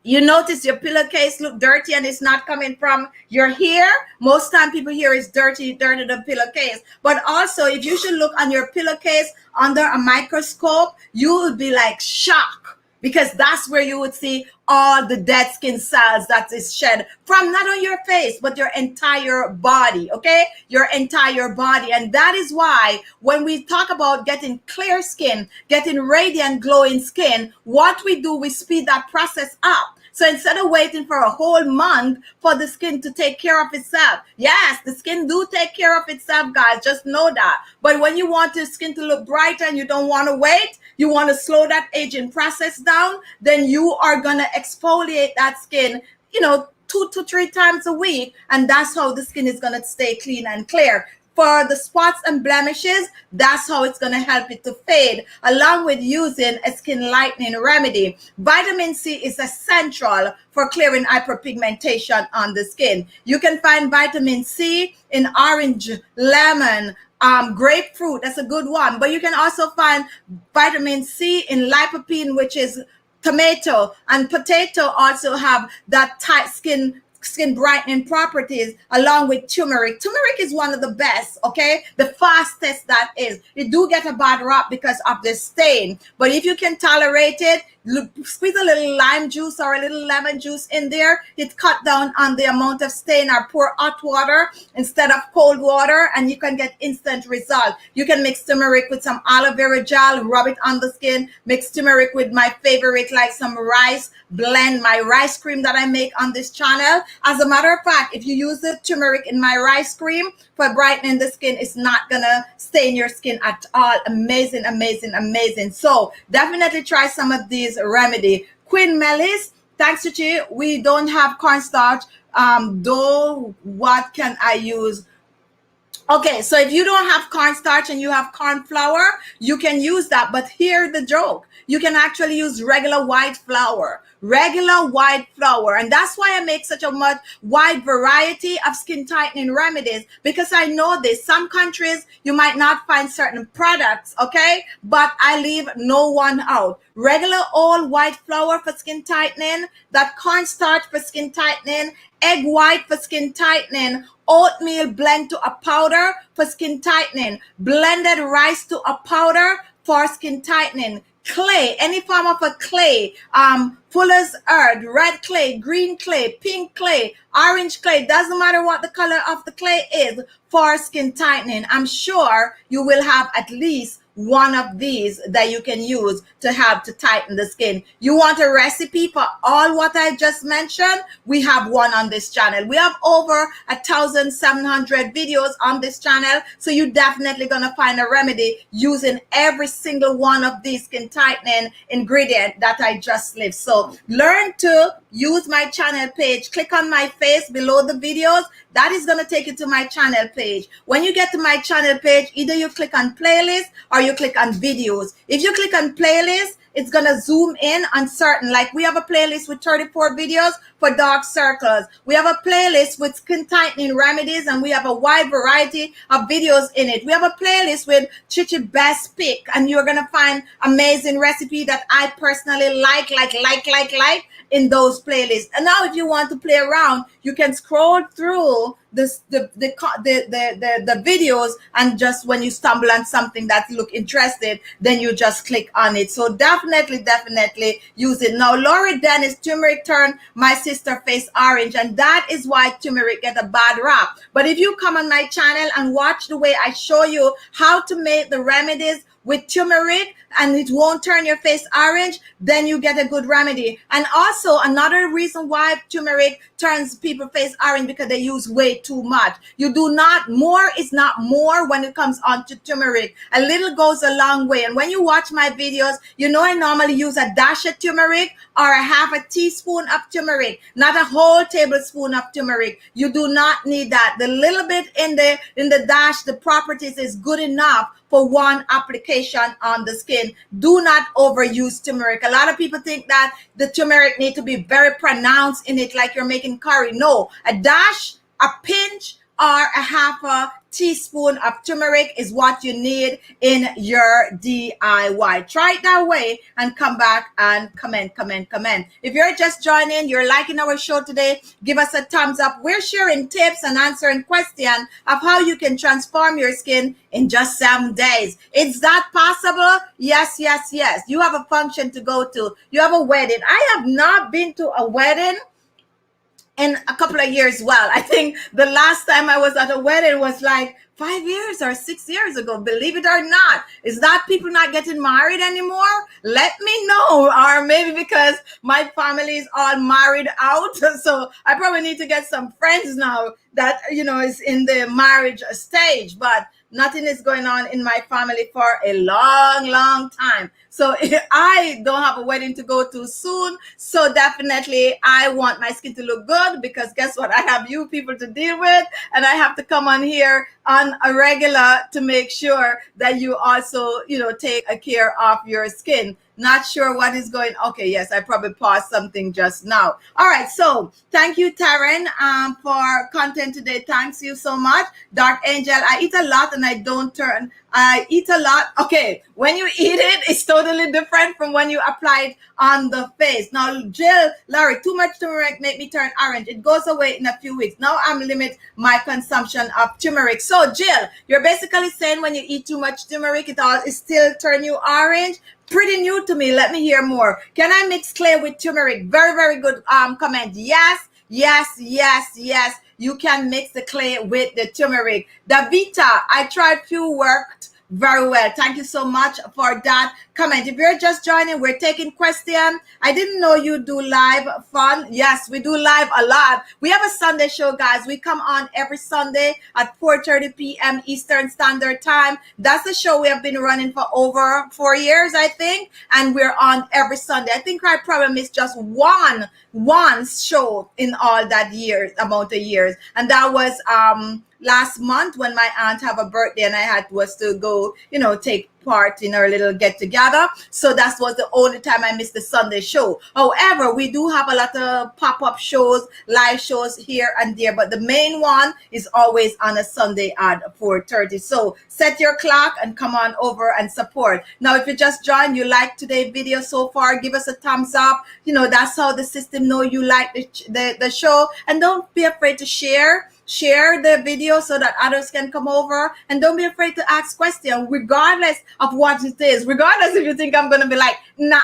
you notice your pillowcase look dirty and it's not coming from your hair. Most time people hear it's dirty the pillowcase. But also if you should look on your pillowcase under a microscope, you would be like shocked, because that's where you would see all the dead skin cells that is shed from not on your face, but your entire body, okay? Your entire body. And that is why when we talk about getting clear skin, getting radiant, glowing skin, what we do, we speed that process up. So instead of waiting for a whole month for the skin to take care of itself, yes, the skin do take care of itself, guys, just know that. But when you want the skin to look brighter and you don't want to wait, you want to slow that aging process down, then you are going to exfoliate that skin, 2 to 3 times a week. And that's how the skin is going to stay clean and clear. For the spots and blemishes, that's how it's going to help it to fade, along with using a skin lightening remedy. Vitamin C is essential for clearing hyperpigmentation on the skin. You can find vitamin C in orange, lemon, grapefruit. That's a good one. But you can also find vitamin C in lycopene, which is tomato, and potato also have that tight skin brightening properties, along with turmeric. Turmeric is one of the best, okay? The fastest that is. You do get a bad rap because of the stain, but if you can tolerate it, squeeze a little lime juice or a little lemon juice in there. It cut down on the amount of stain, or pour hot water instead of cold water, and you can get instant result. You can mix turmeric with some aloe vera gel, rub it on the skin, mix turmeric with my favorite, like some rice, blend my rice cream that I make on this channel. As a matter of fact, if you use the turmeric in my rice cream for brightening the skin, it's not gonna stain your skin at all. Amazing, amazing, amazing. So definitely try some of these remedy. Queen Melis, thanks to you. We don't have cornstarch. Though, what can I use? Okay, so if you don't have cornstarch and you have corn flour, you can use that. But here's the joke. You can actually use regular white flour. And that's why I make such a much wide variety of skin tightening remedies, because I know this. Some countries you might not find certain products, okay? But I leave no one out. Regular old white flour for skin tightening, that cornstarch for skin tightening, egg white for skin tightening, oatmeal blend to a powder for skin tightening, blended rice to a powder for skin tightening, clay, any form of a clay, fuller's earth, red clay, green clay, pink clay, orange clay, doesn't matter what the color of the clay is, for skin tightening. I'm sure you will have at least one of these that you can use to help to tighten the skin. You want a recipe for all what I just mentioned? We have one on this channel. We have over 1,700 videos on this channel, so you're definitely gonna find a remedy using every single one of these skin tightening ingredient that I just listed. So learn to use my channel page. Click on my face below the videos. That is going to take you to my channel page. When you get to my channel page, either you click on playlist or you click on videos. If you click on playlist, it's going to zoom in on certain, like we have a playlist with 34 videos for dark circles. We have a playlist with skin tightening remedies, and we have a wide variety of videos in it. We have a playlist with Khichi best pick, and you're going to find amazing recipe that I personally like in those playlists. And now if you want to play around, you can scroll through the videos, and just when you stumble on something that look interested, then you just click on it. So definitely use it. Now, Lori Dennis, turmeric turned my sister face orange, and that is why turmeric get a bad rap. But if you come on my channel and watch the way I show you how to make the remedies with turmeric and it won't turn your face orange, then you get a good remedy. And also another reason why turmeric turns people's face orange, because they use way too much. You do not, more is not more when it comes on to turmeric. A little goes a long way. And when you watch my videos, you know I normally use a dash of turmeric or a half a teaspoon of turmeric, not a whole tablespoon of turmeric. You do not need that. The little bit in the dash, the properties is good enough for one application on the skin. Do not overuse turmeric. A lot of people think that the turmeric need to be very pronounced in it, like you're making curry. No, a dash, a pinch, or a half a teaspoon of turmeric is what you need in your DIY. Try it that way and come back and comment. If you're just joining, you're liking our show today, give us a thumbs up. We're sharing tips and answering questions of how you can transform your skin in just 7 days. Is that possible? Yes. You have a function to go to. You have a wedding. I have not been to a wedding in a couple of years. Well, I think the last time I was at a wedding was like 5 years or 6 years ago, believe it or not. Is that people not getting married anymore? Let me know. Or maybe because my family is all married out. So I probably need to get some friends now that, is in the marriage stage. But nothing is going on in my family for a long time. So I don't have a wedding to go to soon. So definitely I want my skin to look good, because guess what? I have you people to deal with, and I have to come on here on a regular to make sure that you also, take care of your skin. Not sure what is going. Okay, yes, I probably paused something just now. All right, so thank you, Taryn, for content today. Thanks you so much. Dark Angel, I eat a lot and I eat a lot. Okay, when you eat it, it's totally different from when you apply it on the face. Now, Jill, Larry, too much turmeric make me turn orange. It goes away in a few weeks. Now I'm limit my consumption of turmeric. So, Jill, you're basically saying when you eat too much turmeric, it still turn you orange. Pretty new to me. Let me hear more. Can I mix clay with turmeric? Very good comment. Yes. You can mix the clay with the turmeric. Davita, I tried few, worked very well. Thank you so much for that comment. If you're just joining, we're taking questions. I didn't know you do live fun. Yes, we do live a lot. We have a Sunday show, guys. We come on every Sunday at 4:30 p.m. Eastern Standard Time. That's the show we have been running for over 4 years, I think. And we're on every Sunday. I think I probably missed just one show in all that amount of years. And that was last month when my aunt have a birthday and I was to go, take part in our little get together. So that was the only time I missed the Sunday show. However, we do have a lot of pop-up shows, live shows here and there, but the main one is always on a Sunday at 4:30. So set your clock and come on over and support. Now, if you just joined, you like today's video so far, give us a thumbs up. That's how the system know you like the show. And don't be afraid to share the video so that others can come over, and don't be afraid to ask questions regardless of what it is. Regardless if you think I'm going to be like, nah,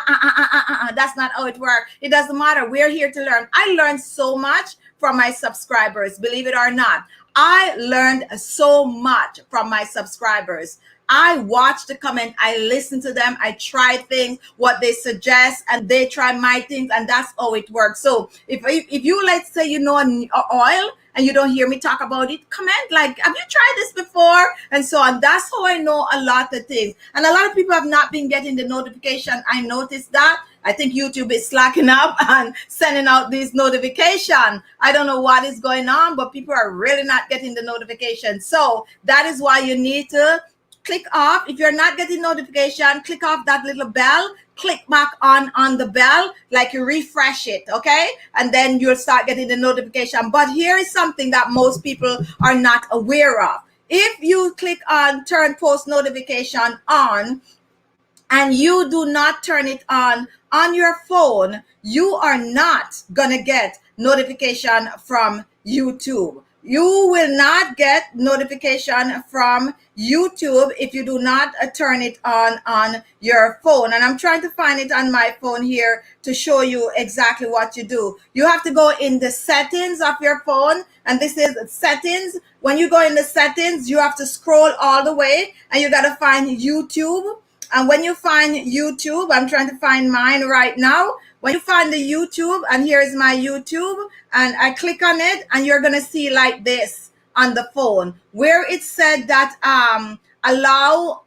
that's not how it works. It doesn't matter. We're here to learn. I learned so much from my subscribers, believe it or not. I learned so much from my subscribers. I watch the comment, I listen to them, I try things, what they suggest, and they try my things, and that's how it works. So if you, let's say, an oil, and you don't hear me talk about it, comment like, have you tried this before? And so on. That's how I know a lot of things. And a lot of people have not been getting the notification. I noticed that. I think YouTube is slacking up and sending out these notifications. I don't know what is going on, but people are really not getting the notification. So that is why you need to click off. If you're not getting notification, click off that little bell. Click back on the bell, like you refresh it, okay? And then you'll start getting the notification. But here is something that most people are not aware of. If you click on turn post notification on, and you do not turn it on your phone, you are not gonna get notification from YouTube. You will not get notification from YouTube if you do not turn it on your phone. And I'm trying to find it on my phone here to show you exactly what you do. You have to go in the settings of your phone, and this is settings. When you go in the settings, you have to scroll all the way, and you got to find YouTube. And when you find YouTube, I'm trying to find mine right now. When you find the YouTube, and here's my YouTube, and I click on it, and you're gonna see like this on the phone, where it said that allow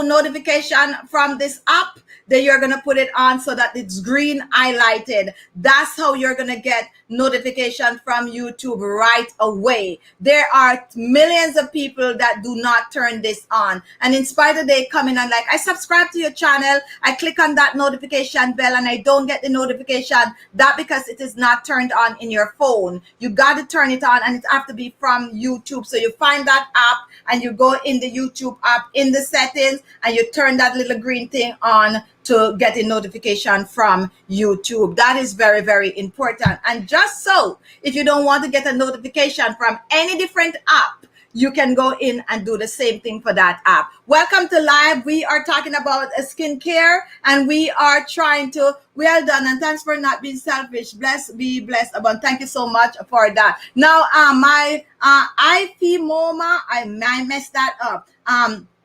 notification from this app, then you're going to put it on so that it's green highlighted. That's how you're going to get notification from YouTube right away. There are millions of people that do not turn this on, and in spite of they come in and like, I subscribe to your channel, I click on that notification bell, and I don't get the notification. That because it is not turned on in your phone. You got to turn it on, and it have to be from YouTube. So you find that app, and you go in the YouTube app in the settings, and you turn that little green thing on to get a notification from YouTube. That is very, very important. And just so, if you don't want to get a notification from any different app, you can go in and do the same thing for that app. Welcome to live. We are talking about skincare, and we are trying to, well done, and thanks for not being selfish. Blessed be blessed above. Thank you so much for that. Now, my IPMOMA, I messed that up.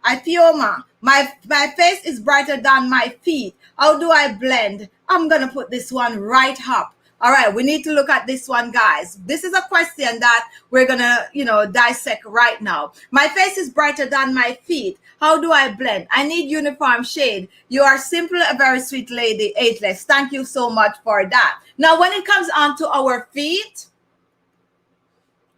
IPOMA, my face is brighter than my feet. How do I blend? I'm gonna put this one right up. All right, we need to look at this one, guys. This is a question that we're gonna, dissect right now. My face is brighter than my feet. How do I blend? I need uniform shade. You are simple, a very sweet lady, ageless. Thank you so much for that. Now, when it comes on to our feet,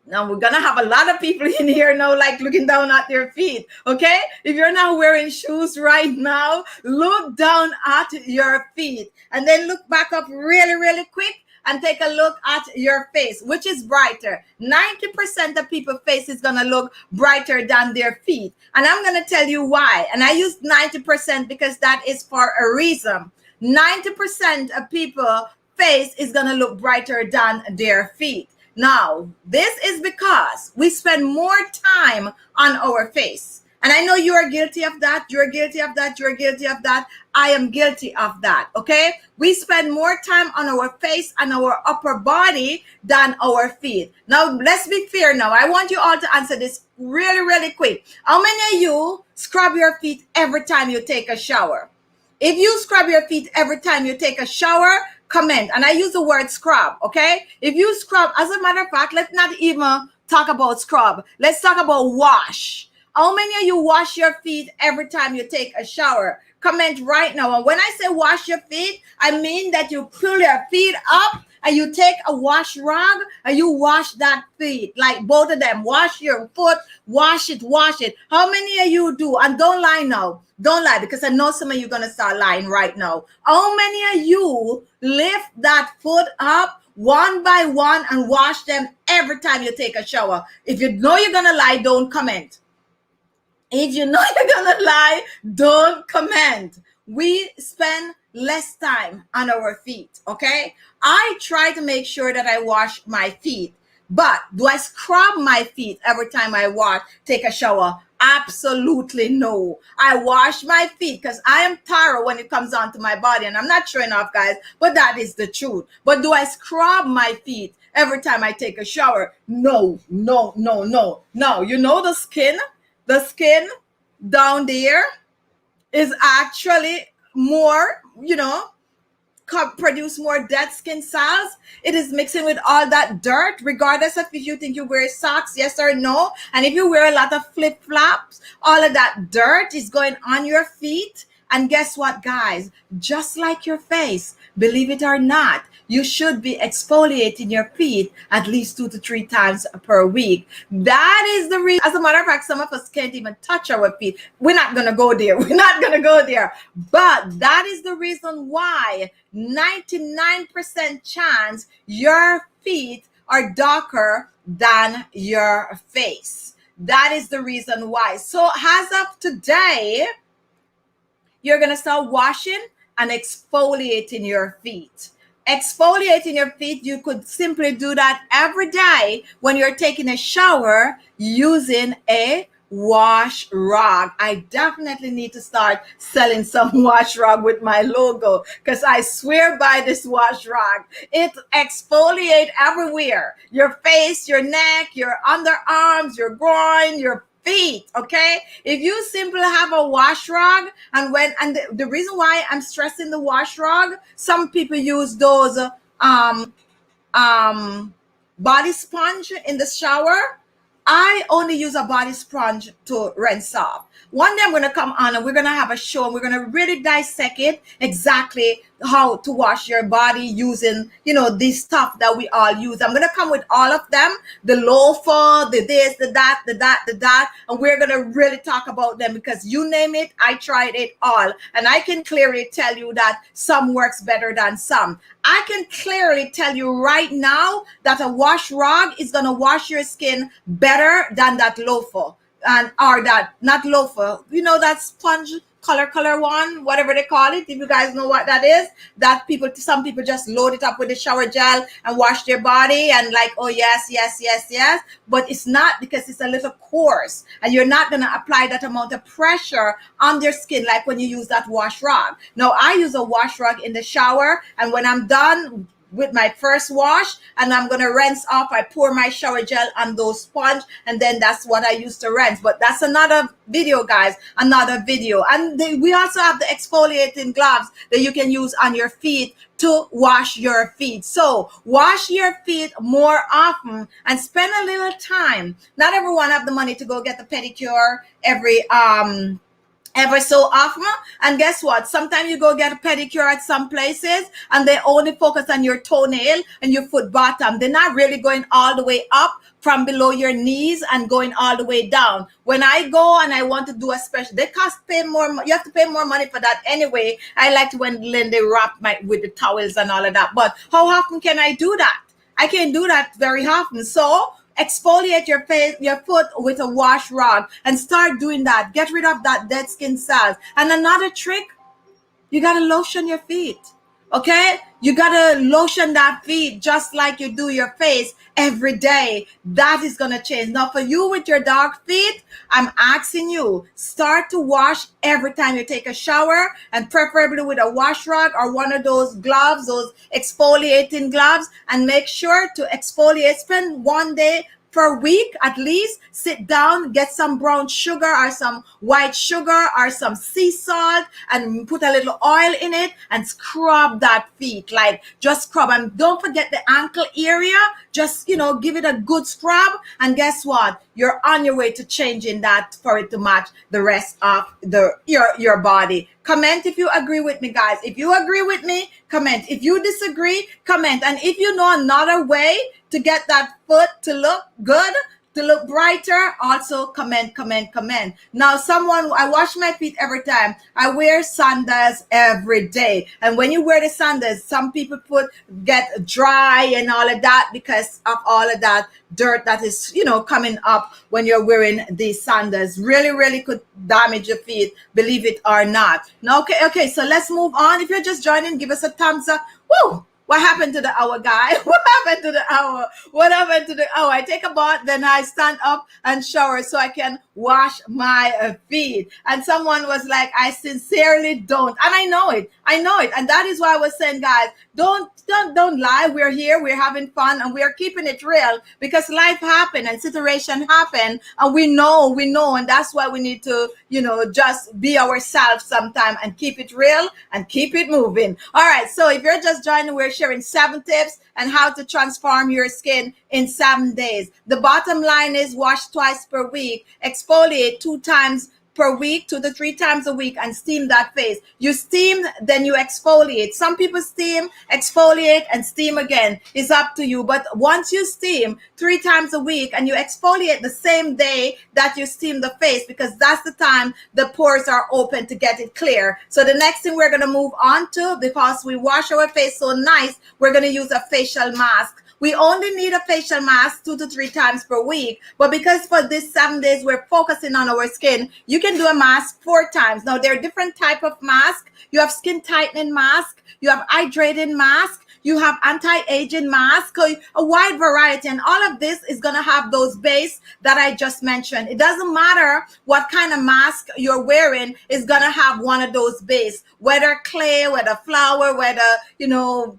now we're gonna have a lot of people in here now, like looking down at their feet. Okay, if you're not wearing shoes right now, look down at your feet, and then look back up really, really quick, and take a look at your face. Which is brighter? 90% of people's face is gonna look brighter than their feet, and I'm gonna tell you why. And I use 90% because that is for a reason. 90% of people's face is gonna look brighter than their feet. Now, this is because we spend more time on our face. And I know you are guilty of that. You're guilty of that. You're guilty of that. I am guilty of that. Okay? We spend more time on our face and our upper body than our feet. Now, let's be fair now. I want you all to answer this really, really quick. How many of you scrub your feet every time you take a shower? If you scrub your feet every time you take a shower, comment. And I use the word scrub, okay? If you scrub, as a matter of fact, let's not even talk about scrub. Let's talk about wash. How many of you wash your feet every time you take a shower? Comment right now. And when I say wash your feet, I mean that you pull your feet up and you take a wash rag and you wash that feet, like both of them. Wash your foot, wash it, wash it. How many of you do? And don't lie now. Don't lie, because I know some of you are going to start lying right now. How many of you lift that foot up one by one and wash them every time you take a shower? If you know you're going to lie, don't comment. If you know you're going to lie, don't comment. We spend less time on our feet, okay? I try to make sure that I wash my feet. But do I scrub my feet every time I take a shower? Absolutely no. I wash my feet because I am thorough when it comes on to my body, and I'm not showing off, guys, but that is the truth. But do I scrub my feet every time I take a shower? No. You know the skin down there is actually more, produce more dead skin cells. It is mixing with all that dirt, regardless of if you think you wear socks, yes or no. And if you wear a lot of flip-flops, all of that dirt is going on your feet. And guess what, guys? Just like your face, believe it or not, you should be exfoliating your feet at least 2 to 3 times per week. That is the reason. As a matter of fact, some of us can't even touch our feet. We're not going to go there. But that is the reason why 99% chance your feet are darker than your face. That is the reason why. So as of today, you're going to start washing and exfoliating your feet. exfoliating your feet, you could simply do that every day when you're taking a shower using a wash rag. I definitely need to start selling some wash rag with my logo, because I swear by this wash rag. It exfoliate everywhere: your face, your neck, your underarms, your groin, your feet. Okay, if you simply have a wash rag, and the reason why I'm stressing the wash rag, some people use those um body sponge in the shower. I only use a body sponge to rinse off. One day I'm going to come on and we're going to have a show and we're going to really dissect it exactly how to wash your body using, this stuff that we all use. I'm going to come with all of them, the loafer, the this, the that, the that, the that, and we're going to really talk about them, because you name it, I tried it all. And I can clearly tell you that some works better than some. I can clearly tell you right now that a wash rag is going to wash your skin better than that loafer, or that, not loafer, that sponge color one, whatever they call it. If you guys know what that is, that some people just load it up with the shower gel and wash their body and like, oh yes, yes, yes, yes. But it's not, because it's a little coarse and you're not going to apply that amount of pressure on their skin like when you use that wash rag. Now I use a wash rag in the shower, and when I'm done with my first wash and I'm going to rinse off, I pour my shower gel on those sponge, and then that's what I use to rinse. But that's another video, guys, another video. And we also have the exfoliating gloves that you can use on your feet to wash your feet. So wash your feet more often and spend a little time. Not everyone have the money to go get the pedicure ever so often. And guess what? Sometimes you go get a pedicure at some places and they only focus on your toenail and your foot bottom. They're not really going all the way up from below your knees and going all the way down. When I go and I want to do a special, pay more. You have to pay more money for that anyway. I like to when they wrap with the towels and all of that. But how often can I do that? I can't do that very often. So exfoliate your foot with a wash rag and start doing that. Get rid of that dead skin cells. And another trick, you got to lotion your feet. Okay? You got to lotion that feet just like you do your face every day. That is going to change. Now, for you with your dark feet, I'm asking you, start to wash every time you take a shower, and preferably with a wash rag or one of those gloves, those exfoliating gloves, and make sure to exfoliate. Spend one day per week at least. Sit down, get some brown sugar or some white sugar or some sea salt and put a little oil in it and scrub that feet. Like, just scrub, and don't forget the ankle area. Just, give it a good scrub, and guess what? You're on your way to changing that for it to match the rest of your body. Comment if you agree with me, guys. If you agree with me, comment. If you disagree, comment. And if you know another way to get that foot to look good, to look brighter, also comment. Now, I wash my feet every time. I wear sandals every day. And when you wear the sandals, some people get dry and all of that because of all of that dirt that is, coming up when you're wearing these sandals. Really, really could damage your feet, believe it or not. Now, okay, so let's move on. If you're just joining, give us a thumbs up. Woo! What happened to the hour, guy? What happened to the hour? I take a bath, then I stand up and shower so I can wash my feet. And someone was like, I sincerely don't. And I know it. And that is why I was saying, guys, don't lie. We're here. We're having fun and we're keeping it real, because life happened and situation happened. And we know. And that's why we need to, just be ourselves sometime and keep it real and keep it moving. All right. So if you're just joining, we're sharing 7 tips and how to transform your skin in 7 days. The bottom line is wash twice per week, exfoliate 2 times per week, 2 to 3 times a week, and steam that face. You steam, then you exfoliate. Some people steam, exfoliate, and steam again. It's up to you. But once you steam 3 times a week and you exfoliate the same day that you steam the face, because that's the time the pores are open to get it clear. So the next thing we're going to move on to, because we wash our face so nice, we're going to use a facial mask. We only need a facial mask 2 to 3 times per week. But because for this 7 days, we're focusing on our skin, you can do a mask 4 times. Now, there are different type of masks. You have skin tightening mask. You have hydrating mask. You have anti-aging mask, a wide variety, and all of this is going to have those base that I just mentioned. It doesn't matter what kind of mask you're wearing, is going to have one of those base, whether clay, whether flour, whether,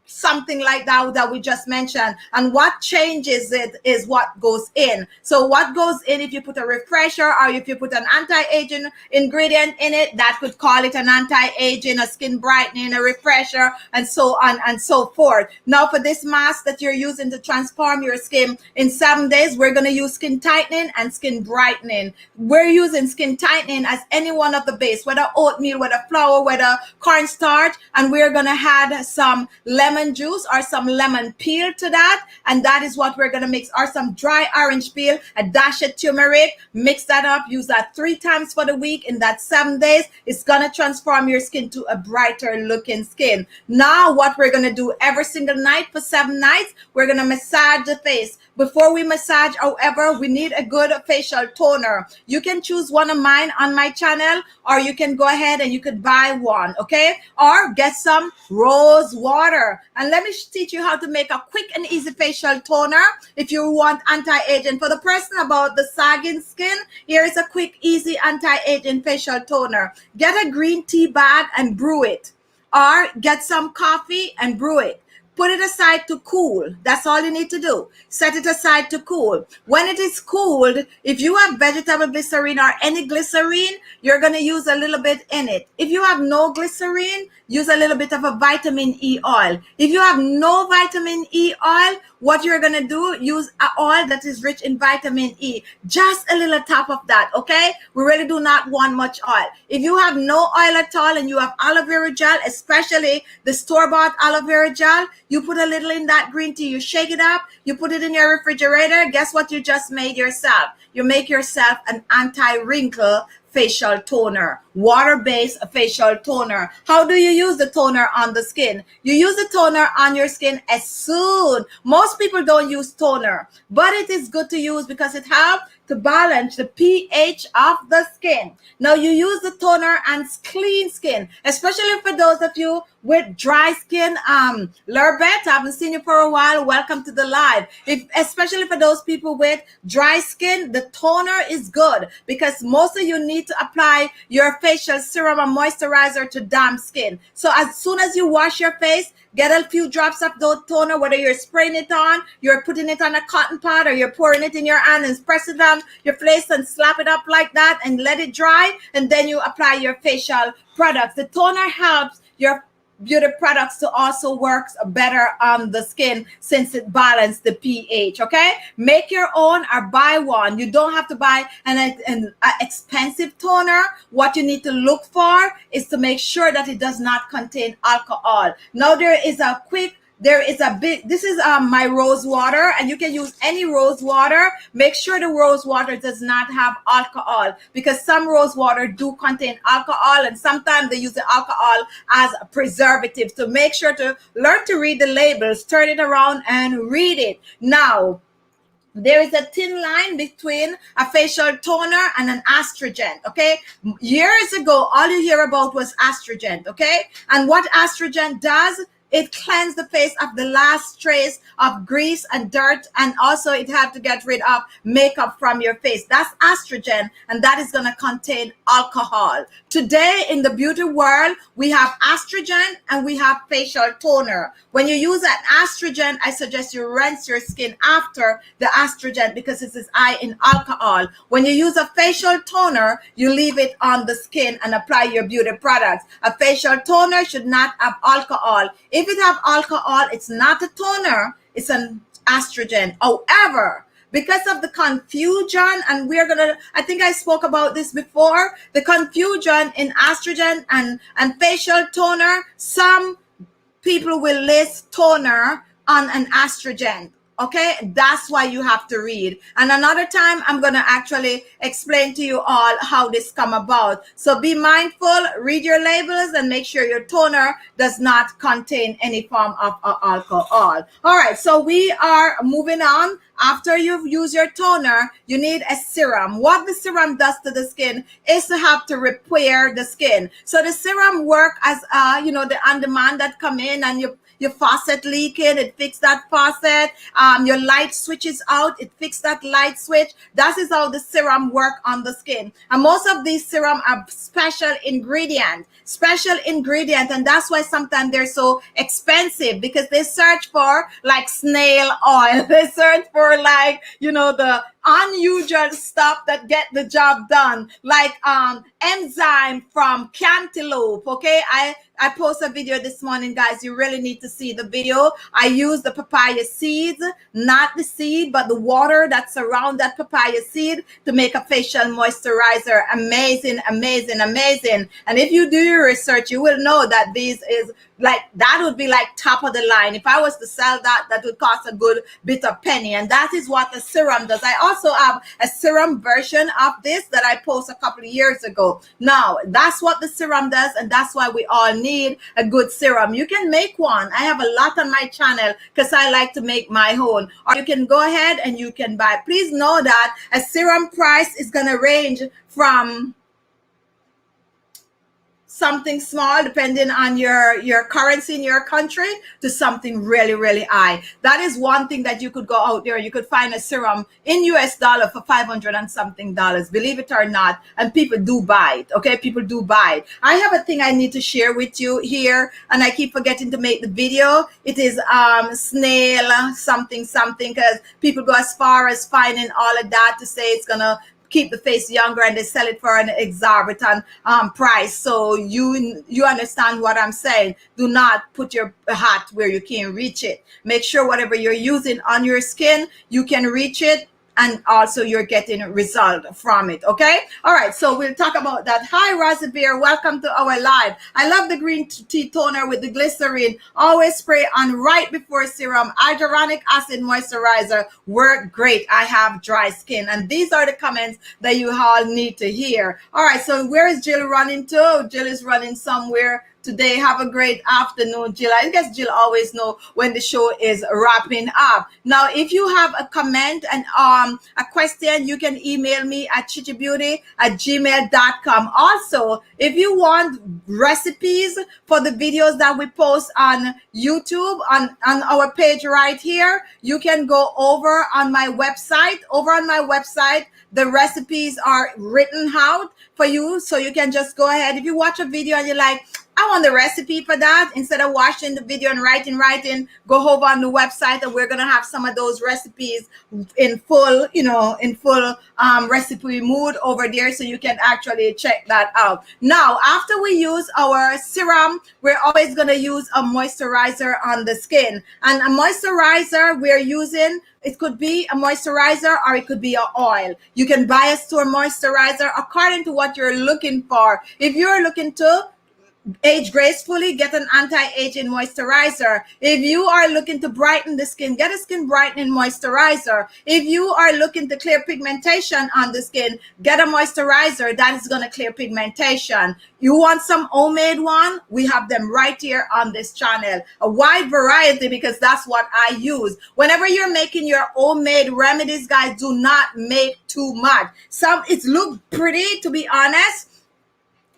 something like that we just mentioned. And what changes it is what goes in. So what goes in, if you put a refresher or if you put an anti-aging ingredient in it, that could call it an anti-aging, a skin brightening, a refresher, and so on and so forth. Now for this mask that you're using to transform your skin in 7 days, we're going to use skin tightening and skin brightening. We're using skin tightening as any one of the base, whether oatmeal, whether flour, whether cornstarch, and we're going to add some lemon juice or some lemon peel to that, and that is what we're going to mix, or some dry orange peel, a dash of turmeric. Mix that up, use that 3 times for the week. In that 7 days, it's going to transform your skin to a brighter looking skin. Now what we're going to do every single night for 7 nights, we're going to massage the face. Before we massage, however, we need a good facial toner. You can choose one of mine on my channel, or you can go ahead and you could buy one, okay? Or get some rose water. And let me teach you how to make a quick and easy facial toner if you want anti-aging. For the person about the sagging skin, here is a quick, easy anti-aging facial toner. Get a green tea bag and brew it, or get some coffee and brew it. Put it aside to cool. That's all you need to do. Set it aside to cool. When it is cooled, if you have vegetable glycerine or any glycerine, you're going to use a little bit in it. If you have no glycerine, use a little bit of a vitamin E oil. If you have no vitamin E oil, what you're going to do, use an oil that is rich in vitamin E. Just a little top of that, okay? We really do not want much oil. If you have no oil at all and you have aloe vera gel, especially the store-bought aloe vera gel, you put a little in that green tea, you shake it up, you put it in your refrigerator. Guess what you just made yourself? You make yourself an anti-wrinkle facial toner, water-based facial toner. How do you use the toner on the skin? You use the toner on your skin as soon. Most people don't use toner, but it is good to use because it helps to balance the pH of the skin. Now you use the toner on clean skin, especially for those of you with dry skin. Lurbet, I haven't seen you for a while. Welcome to the live. Especially for those people with dry skin, the toner is good because most of you need to apply your facial serum and moisturizer to damp skin. So as soon as you wash your face, get a few drops of the toner, whether you're spraying it on, you're putting it on a cotton pad, or you're pouring it in your hand and press it on your face and slap it up like that and let it dry. And then you apply your facial products. The toner helps your beauty products to also work better on the skin since it balances the pH, okay? Make your own or buy one. You don't have to buy an expensive toner. What you need to look for is to make sure that it does not contain alcohol. Now this is my rose water, and you can use any rose water. Make sure the rose water does not have alcohol, because some rose water do contain alcohol, and sometimes they use the alcohol as a preservative. So make sure to learn to read the labels, turn it around and read it. Now, there is a thin line between a facial toner and an astringent, okay? Years ago, all you hear about was astringent, okay? And what astringent does, it cleanses the face of the last trace of grease and dirt, and also it have to get rid of makeup from your face. That's astringent, and that is going to contain alcohol. Today in the beauty world, we have astringent and we have facial toner. When you use an astringent, I suggest you rinse your skin after the astringent because it is high in alcohol. When you use a facial toner, you leave it on the skin and apply your beauty products. A facial toner should not have alcohol. If it have alcohol, it's not a toner, it's an astringent. However, because of the confusion, and I think I spoke about this before, the confusion in astringent and facial toner, some people will list toner on an astringent. Okay, that's why you have to read. And another time, I'm going to actually explain to you all how this come about. So be mindful, read your labels, and make sure your toner does not contain any form of alcohol. All right, so we are moving on. After you've used your toner, you need a serum. What the serum does to the skin is to help to repair the skin. So the serum work as, the on-demand that come in, and your faucet leaking, it fixes that faucet. Your light switches out, it fixes that light switch. That is how the serum work on the skin. And most of these serum are special ingredient, and that's why sometimes they're so expensive, because they search for like snail oil. They search for like, you know, the unusual stuff that get the job done, like enzyme from cantaloupe. Okay, I posted a video this morning, guys. You really need to see the video. I use the papaya seeds, not the seed, but the water that surround that papaya seed to make a facial moisturizer. Amazing, amazing, amazing. And if you do your research, you will know that these is like, that would be like top of the line. If I was to sell that, that would cost a good bit of penny. And that is what the serum does. I also have a serum version of this that I posted a couple of years ago. Now, that's what the serum does, and that's why we all need a good serum. You can make one. I have a lot on my channel because I like to make my own. Or you can go ahead and you can buy. Please know that a serum price is going to range from something small, depending on your currency in your country, to something really, really high. That is one thing that you could go out there. You could find a serum in US dollar for $500 and something, believe it or not. And people do buy it. Okay, people do buy it. I have a thing I need to share with you here, and I keep forgetting to make the video. It is snail something, because people go as far as finding all of that to say it's gonna keep the face younger, and they sell it for an exorbitant price. So you understand what I'm saying. Do not put your hat where you can't reach it. Make sure whatever you're using on your skin, you can reach it, and also you're getting a result from it. Okay, all right, so we'll talk about that. Hi Rosie Bear, welcome to our live. I love the green tea toner with the glycerin. Always spray on right before serum. Hyaluronic acid moisturizer work great. I have dry skin. And these are the comments that you all need to hear. All right, so where is Jill running to? Jill is running somewhere today. Have a great afternoon, Jill. I guess Jill always know when the show is wrapping up. Now, if you have a comment and a question, you can email me at khichibeauty@gmail.com. Also, if you want recipes for the videos that we post on YouTube, on our page right here, you can go over on my website. Over on my website, the recipes are written out for you, so you can just go ahead. If you watch a video and you're like, I want the recipe for that, instead of watching the video and writing, go over on the website, and we're going to have some of those recipes in full, recipe mood over there, so you can actually check that out. Now, after we use our serum, we're always going to use a moisturizer on the skin. And a moisturizer we're using, it could be a moisturizer or it could be an oil. You can buy a store moisturizer according to what you're looking for. If you're looking to age gracefully, get an anti-aging moisturizer. If you are looking to brighten the skin, get a skin brightening moisturizer. If you are looking to clear pigmentation on the skin, get a moisturizer that is going to clear pigmentation. You want some homemade one? We have them right here on this channel. A wide variety, because that's what I use. Whenever you're making your homemade remedies, guys, do not make too much. It looks pretty, to be honest.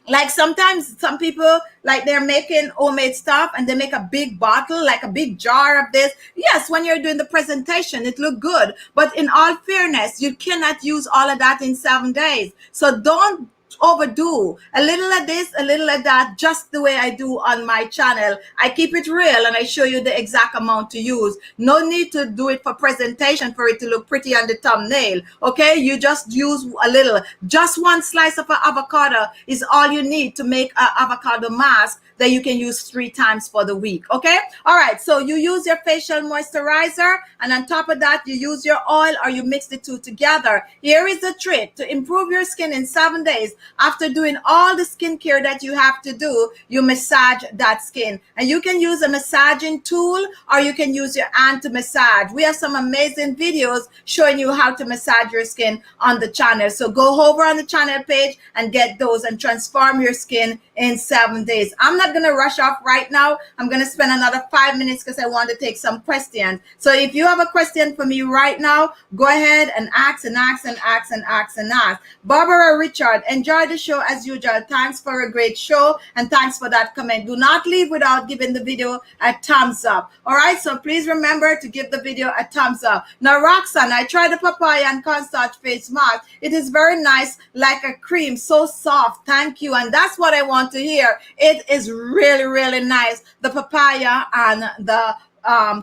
Like sometimes some people, like they're making homemade stuff and they make a big bottle, like a big jar of this. Yes, when you're doing the presentation, it look good. But in all fairness, you cannot use all of that in 7 days. So don't overdo. A little of this, a little of that, just the way I do on my channel. I keep it real and I show you the exact amount to use. No need to do it for presentation for it to look pretty on the thumbnail. Okay, you just use a little. Just one slice of avocado is all you need to make an avocado mask that you can use 3 times for the week. Okay, all right, so you use your facial moisturizer, and on top of that you use your oil, or you mix the two together. Here is the trick to improve your skin in 7 days. After doing all the skincare that you have to do, you massage that skin, and you can use a massaging tool, or you can use your hand to massage. We have some amazing videos showing you how to massage your skin on the channel, so go over on the channel page and get those and transform your skin in 7 days. I'm not gonna rush off right now. I'm gonna spend another 5 minutes because I want to take some questions. So if you have a question for me right now, go ahead and ask and ask and ask and ask and ask. Barbara Richard, enjoy enjoyed the show as usual, thanks for a great show and thanks for that comment. Do not leave without giving the video a thumbs up. All right, so please remember to give the video a thumbs up. Now, Roxanne, I tried the papaya and cornstarch face mask. It is very nice, like a cream, so soft. Thank you. And that's what I want to hear. It is really, really nice. The papaya and the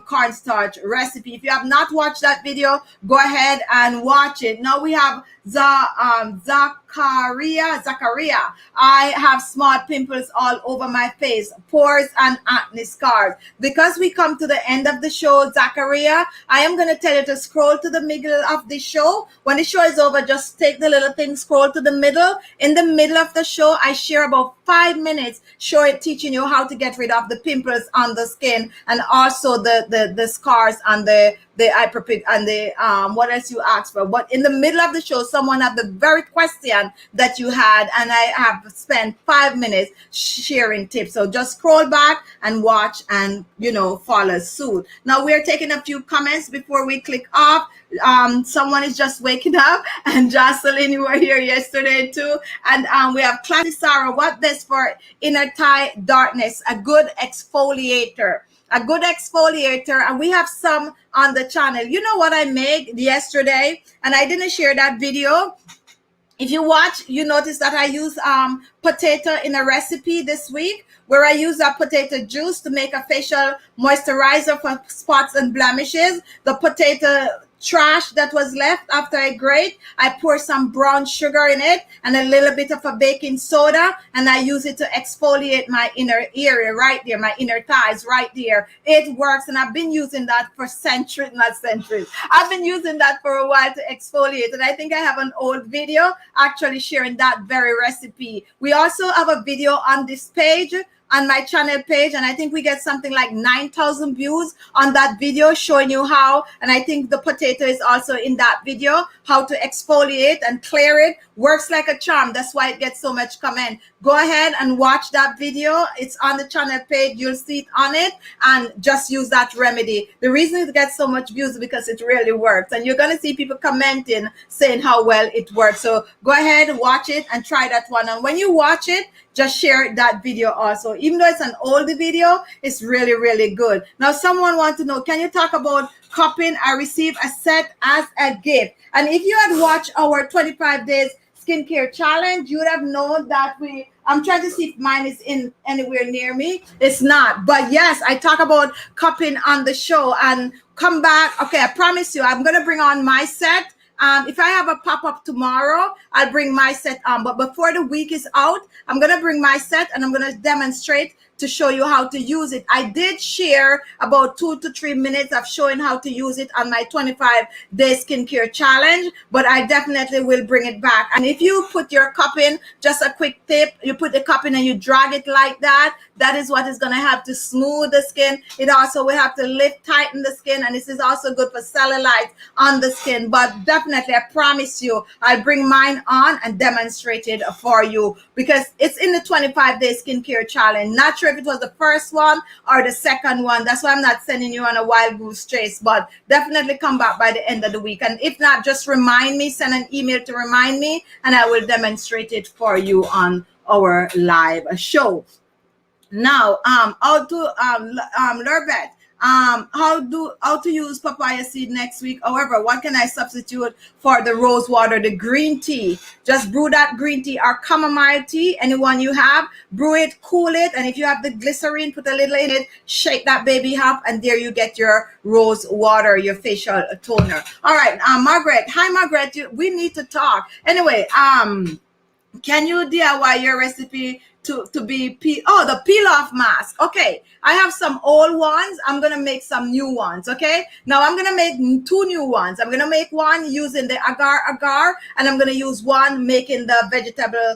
cornstarch recipe. If you have not watched that video, go ahead and watch it. Now we have Zachariah. I have small pimples all over my face, pores and acne scars. Because we come to the end of the show, Zachariah, I am going to tell you to scroll to the middle of the show. When the show is over, just take the little thing, scroll to the middle. In the middle of the show, I share about 5 minutes teaching you how to get rid of the pimples on the skin and also the scars on the hyperpic and the what else you asked for. But in the middle of the show, someone had the very question that you had, and I have spent 5 minutes sharing tips. So just scroll back and watch and follow suit. Now we're taking a few comments before we click off. Someone is just waking up, and Jocelyn, you were here yesterday too. And we have Classy Sarah. What this for? Inner thigh darkness, a good exfoliator. And we have some on the channel. You know what I made yesterday, and I didn't share that video. If you watch, you notice that I use potato in a recipe this week, where I use that potato juice to make a facial moisturizer for spots and blemishes. The potato trash that was left after I grate, I pour some brown sugar in it and a little bit of a baking soda, and I use it to exfoliate my inner area right there, my inner thighs right there. It works, and I've been using that for centuries, not centuries. I've been using that for a while to exfoliate, and I think I have an old video actually sharing that very recipe. We also have a video on this page, on my channel page, and I think we get something like 9,000 views on that video showing you how, and I think the potato is also in that video, how to exfoliate and clear it. Works like a charm. That's why it gets so much comment. Go ahead and watch that video. It's on the channel page. You'll see it on it, and just use that remedy. The reason it gets so much views is because it really works, and you're going to see people commenting saying how well it works. So go ahead, watch it and try that one. And when you watch it, just share that video also. Even though it's an old video, it's really, really good. Now, someone wants to know, can you talk about cupping? I received a set as a gift. And if you had watched our 25 days skincare challenge, you would have known that I'm trying to see if mine is in anywhere near me. It's not. But yes, I talk about cupping on the show, and come back. Okay, I promise you, I'm going to bring on my set. If I have a pop-up tomorrow, I'll bring my set on. But before the week is out, I'm going to bring my set, and I'm going to demonstrate to show you how to use it. I did share about 2 to 3 minutes of showing how to use it on my 25-day skincare challenge, but I definitely will bring it back. And if you put your cup in, just a quick tip, you put the cup in and you drag it like that, that is what is going to help to smooth the skin. It also will have to lift, tighten the skin, and this is also good for cellulite on the skin. But definitely, I promise you, I'll bring mine on and demonstrate it for you, because it's in the 25-day skincare challenge. Not sure if it was the first one or the second one. That's why I'm not sending you on a wild goose chase, but definitely come back by the end of the week. And if not, just remind me, send an email to remind me, and I will demonstrate it for you on our live show. Now, how to Lurbet, how to use papaya seed next week. However, what can I substitute for the rose water? The green tea. Just brew that green tea or chamomile tea, anyone you have. Brew it, cool it, and if you have the glycerine, put a little in it, shake that baby up, and there you get your rose water, your facial toner. All right, Margaret. Hi, Margaret. We need to talk. Anyway, can you DIY your recipe to be the peel off mask? Okay, I have some old ones. I'm gonna make some new ones. Okay, now I'm gonna make 2 new ones. I'm gonna make one using the agar, and I'm gonna use one making the vegetable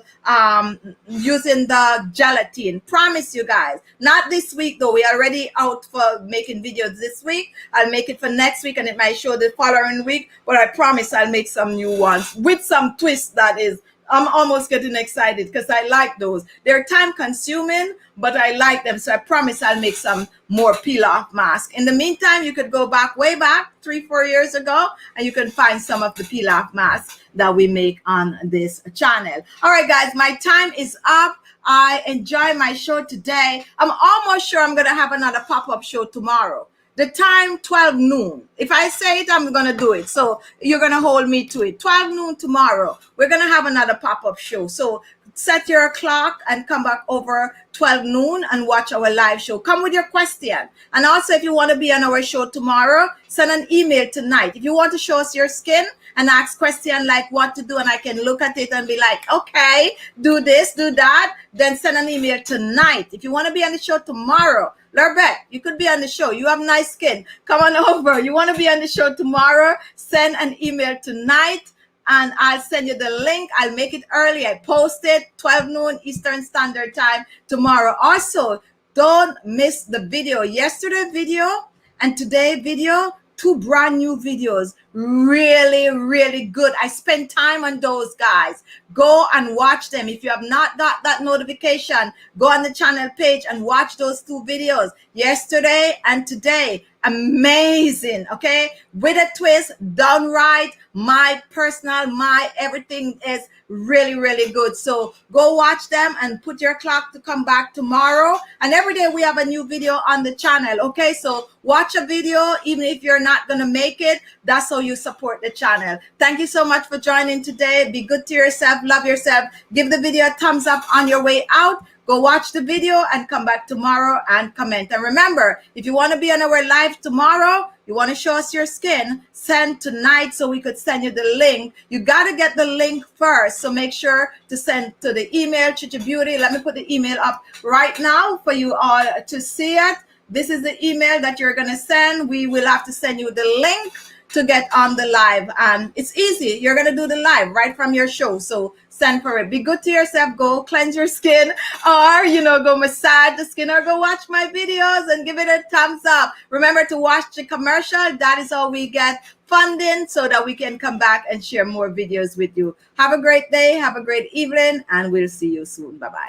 using the gelatin. Promise you guys, not this week though. We are already out for making videos this week. I'll make it for next week, and it might show the following week, but I promise I'll make some new ones with some twist that is I'm almost getting excited because I like those. They're time consuming, but I like them. So I promise I'll make some more peel off masks. In the meantime, you could go back way back 3-4 years ago and you can find some of the peel off masks that we make on this channel. All right, guys, my time is up. I enjoy my show today. I'm almost sure I'm going to have another pop-up show tomorrow. The time, 12 noon. If I say it, I'm going to do it. So you're going to hold me to it. 12 noon tomorrow. We're going to have another pop-up show. So set your clock and come back over 12 noon and watch our live show. Come with your question. And also, if you want to be on our show tomorrow, send an email tonight. If you want to show us your skin and ask question like what to do, and I can look at it and be like, okay, do this, do that, then send an email tonight. If you want to be on the show tomorrow, Larbette, you could be on the show. You have nice skin. Come on over. You want to be on the show tomorrow? Send an email tonight and I'll send you the link. I'll make it early. I post it 12 noon Eastern Standard Time tomorrow. Also, don't miss the video. Yesterday video and today video, 2 brand new videos. Really, really good. I spent time on those, guys. Go and watch them. If you have not got that notification, go on the channel page and watch those 2 videos. Yesterday and today. Amazing, okay? With a twist, done right. My personal, my everything is really, really good. So go watch them and put your clock to come back tomorrow. And every day we have a new video on the channel, okay? So watch a video, even if you're not going to make it. That's how you support the channel. Thank you so much for joining today. Be good to yourself. Love yourself. Give the video a thumbs up on your way out. Go watch the video and come back tomorrow and comment. And remember, if you want to be on our live tomorrow, you want to show us your skin, send tonight so we could send you the link. You got to get the link first. So make sure to send to the email, khichibeauty. Let me put the email up right now for you all to see it. This is the email that you're going to send. We will have to send you the link to get on the live. And it's easy. You're going to do the live right from your show. So send for it. Be good to yourself. Go cleanse your skin or, go massage the skin or go watch my videos and give it a thumbs up. Remember to watch the commercial. That is how we get funding so that we can come back and share more videos with you. Have a great day. Have a great evening. And we'll see you soon. Bye-bye.